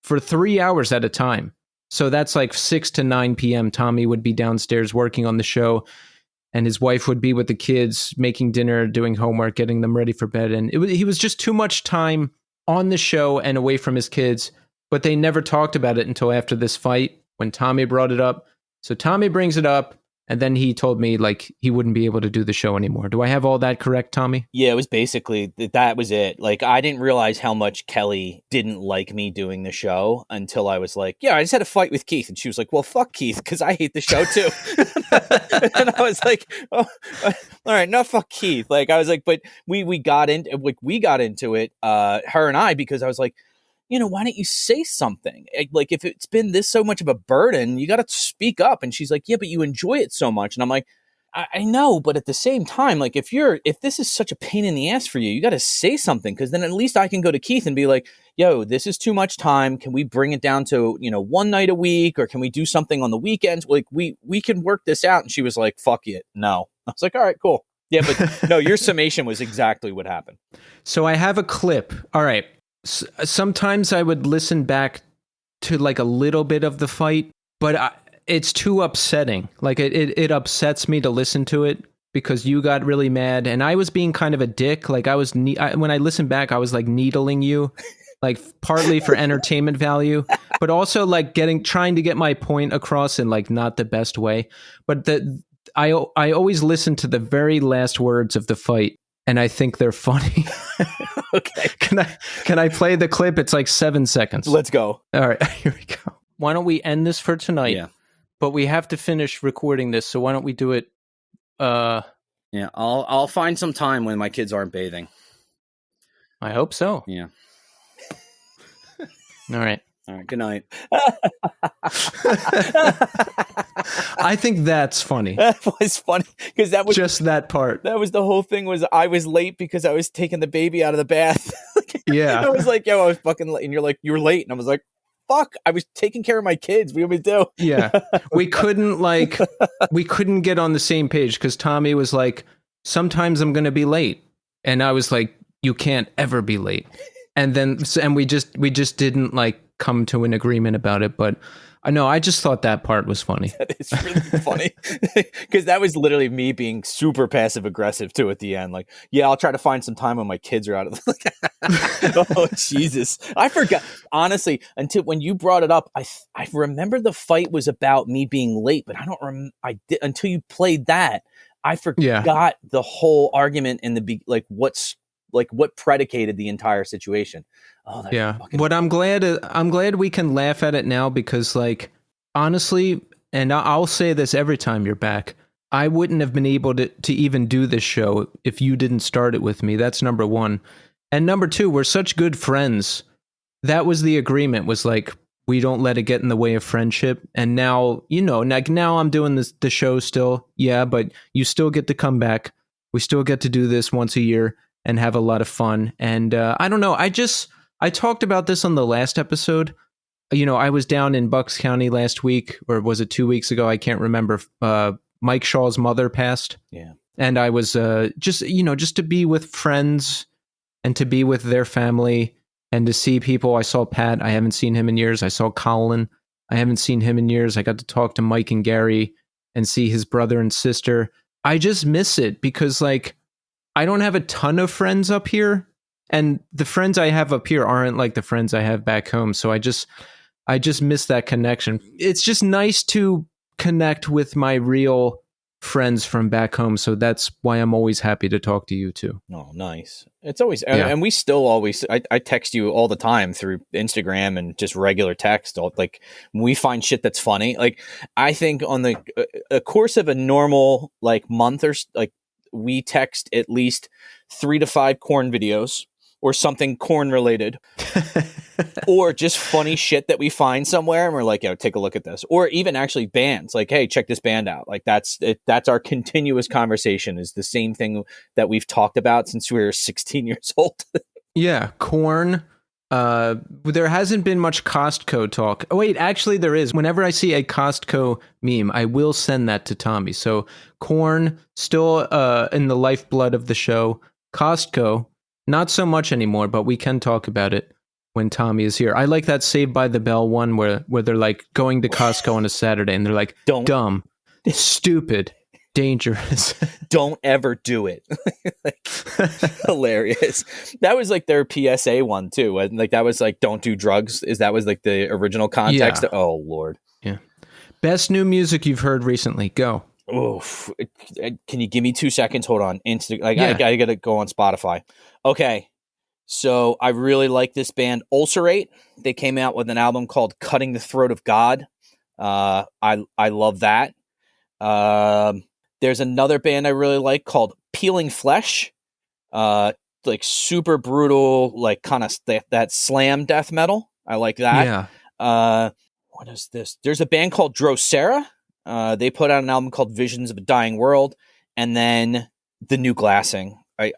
for 3 hours at a time. So that's like 6 to 9 p.m. Tommy would be downstairs working on the show, and his wife would be with the kids, making dinner, doing homework, getting them ready for bed. And he was just too much time on the show and away from his kids. But they never talked about it until after this fight when Tommy brought it up. So Tommy brings it up. And then he told me like he wouldn't be able to do the show anymore. Do I have all that correct, Tommy? Yeah, it was basically that was it. Like, I didn't realize how much Kelly didn't like me doing the show until I was like, yeah, I just had a fight with Keith. And she was like, well, fuck Keith, because I hate the show too. And I was like, oh, all right, no, fuck Keith. Like, I was like, but we got into it, her and I, because I was like, why don't you say something? Like, if it's been this so much of a burden, you got to speak up. And she's like, yeah, but you enjoy it so much. And I'm like, I know, but at the same time, like, if this is such a pain in the ass for you, you got to say something, because then at least I can go to Keith and be like, yo, this is too much time. Can we bring it down to, one night a week, or can we do something on the weekends? Like, we can work this out. And she was like, fuck it. No. I was like, all right, cool. Yeah, but no, your summation was exactly what happened. So I have a clip. All right. Sometimes I would listen back to like a little bit of the fight, but it's too upsetting. Like it upsets me to listen to it, because you got really mad and I was being kind of a dick. Like when I listened back, I was like needling you, like partly for entertainment value, but also like trying to get my point across in like not the best way. But I always listen to the very last words of the fight, and I think they're funny. Okay. Can I play the clip? It's like 7 seconds. Let's go. All right, here we go. Why don't we end this for tonight? Yeah. But we have to finish recording this, so why don't we do it? Yeah, I'll find some time when my kids aren't bathing. I hope so. Yeah. All right. All right. Good night. I think that's funny. That was funny, because that was just that part. That was the whole thing. Was I was late because I was taking the baby out of the bath. Yeah. I was like, yo, I was fucking late. And you're like, you were late. And I was like, fuck, I was taking care of my kids. We always do. Yeah. We couldn't get on the same page, because Tommy was like, sometimes I'm going to be late. And I was like, you can't ever be late. And we just didn't like come to an agreement about it. But I know, I just thought that part was funny. That is really funny, because that was literally me being super passive aggressive too at the end. Like, yeah, I'll try to find some time when my kids are out of the Oh, Jesus. I forgot. Honestly, until when you brought it up, I remember the fight was about me being late, but I don't until you played that. I forgot the whole argument in what predicated the entire situation. Oh, that's fucking... What I'm glad we can laugh at it now, because like, honestly, and I'll say this every time you're back, I wouldn't have been able to even do this show if you didn't start it with me. That's number one. And number two, we're such good friends. That was the agreement, was like, we don't let it get in the way of friendship. And now, now I'm doing the show still. Yeah, but you still get to come back. We still get to do this once a year and have a lot of fun. And I don't know, I talked about this on the last episode. I was down in Bucks County last week, or was it 2 weeks ago? I can't remember. Mike Shaw's mother passed. Yeah. And I was just to be with friends and to be with their family and to see people. I saw Pat. I haven't seen him in years. I saw Colin. I haven't seen him in years. I got to talk to Mike and Gary and see his brother and sister. I just miss it, because like, I don't have a ton of friends up here, and the friends I have up here aren't like the friends I have back home. So I just miss that connection. It's just nice to connect with my real friends from back home. So that's why I'm always happy to talk to you too. Oh, nice. It's always, and we still always, I text you all the time through Instagram and just regular text. Like, when we find shit that's funny, like, I think on the course of a normal like month, or like, we text at least 3 to 5 corn videos or something corn related, or just funny shit that we find somewhere and we're like, yo, take a look at this. Or even actually bands, like, hey, check this band out. Like, that's our continuous conversation, is the same thing that we've talked about since we were 16 years old. Yeah, corn. There hasn't been much Costco talk. Oh, wait, actually there is. Whenever I see a Costco meme, I will send that to Tommy. So corn, still in the lifeblood of the show. Costco, not so much anymore, but we can talk about it when Tommy is here. I like that Saved by the Bell one where they're like going to Costco on a Saturday and they're like, dumb, stupid, dangerous. Don't ever do it. Like, hilarious. That was like their PSA one too. And like, that was like, don't do drugs. That was like the original context. Yeah. Oh Lord. Yeah. Best new music you've heard recently. Go. Oof. Can you give me 2 seconds? Hold on. I Yeah. gotta go on Spotify. Okay. So I really like this band, Ulcerate. They came out with an album called Cutting the Throat of God. I love that. There's another band I really like called Peeling Flesh. Like super brutal, like kind of that slam death metal. I like that. Yeah. What is this? There's a band called Drosera. They put out an album called Visions of a Dying World, and then The New Glassing. I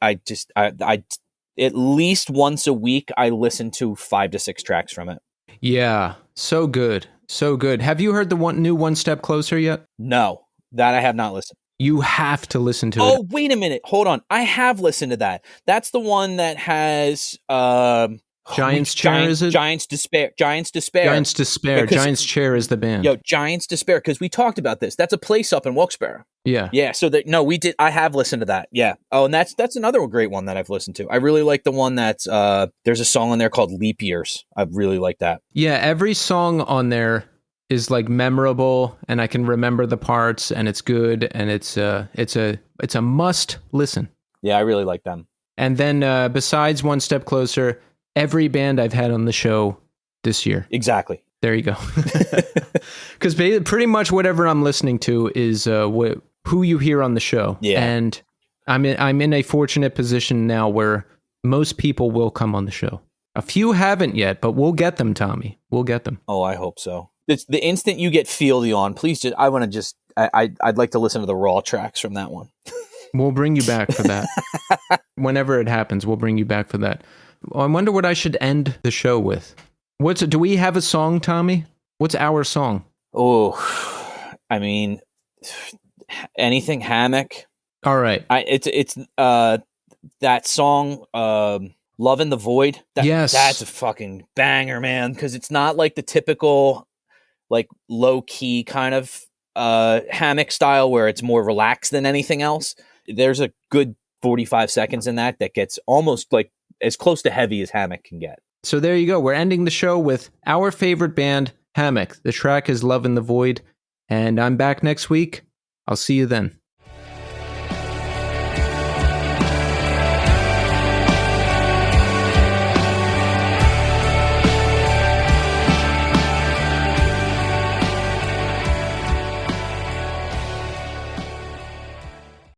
at least once a week I listen to 5 to 6 tracks from it. Yeah. So good. So good. Have you heard the new One Step Closer yet? No, that I have not listened. You have to listen to it. Oh, wait a minute. Hold on. I have listened to that. That's the one that has Giant's Chair, is it? Giant's Despair. Giant's Despair. Giant's Chair is the band. Yo, Giant's Despair, because we talked about this. That's a place up in Wilkes-Barre. Yeah. Yeah, so we did. I have listened to that. Yeah. Oh, and that's another great one that I've listened to. I really like the one that's there's a song in there called Leap Years. I really like that. Yeah, every song on there is like memorable, and I can remember the parts, and it's good, and it's a must listen. Yeah, I really like them. And then besides One Step Closer, every band I've had on the show this year. Exactly. There you go. Because pretty much whatever I'm listening to is who you hear on the show. Yeah. And I'm in a fortunate position now where most people will come on the show. A few haven't yet, but we'll get them, Tommy. We'll get them. Oh, I hope so. It's the instant you get Fieldy on, please I'd like to listen to the raw tracks from that one. We'll bring you back for that. Whenever it happens, we'll bring you back for that. I wonder what I should end the show with. Do we have a song, Tommy? What's our song? Oh, I mean, anything Hammock. All right. It's that song, Love in the Void. Yes. That's a fucking banger, man. Because it's not like the typical, like low key kind of Hammock style where it's more relaxed than anything else. There's a good 45 seconds in that gets almost like as close to heavy as Hammock can get. So there you go. We're ending the show with our favorite band, Hammock. The track is Love in the Void. And I'm back next week. I'll see you then.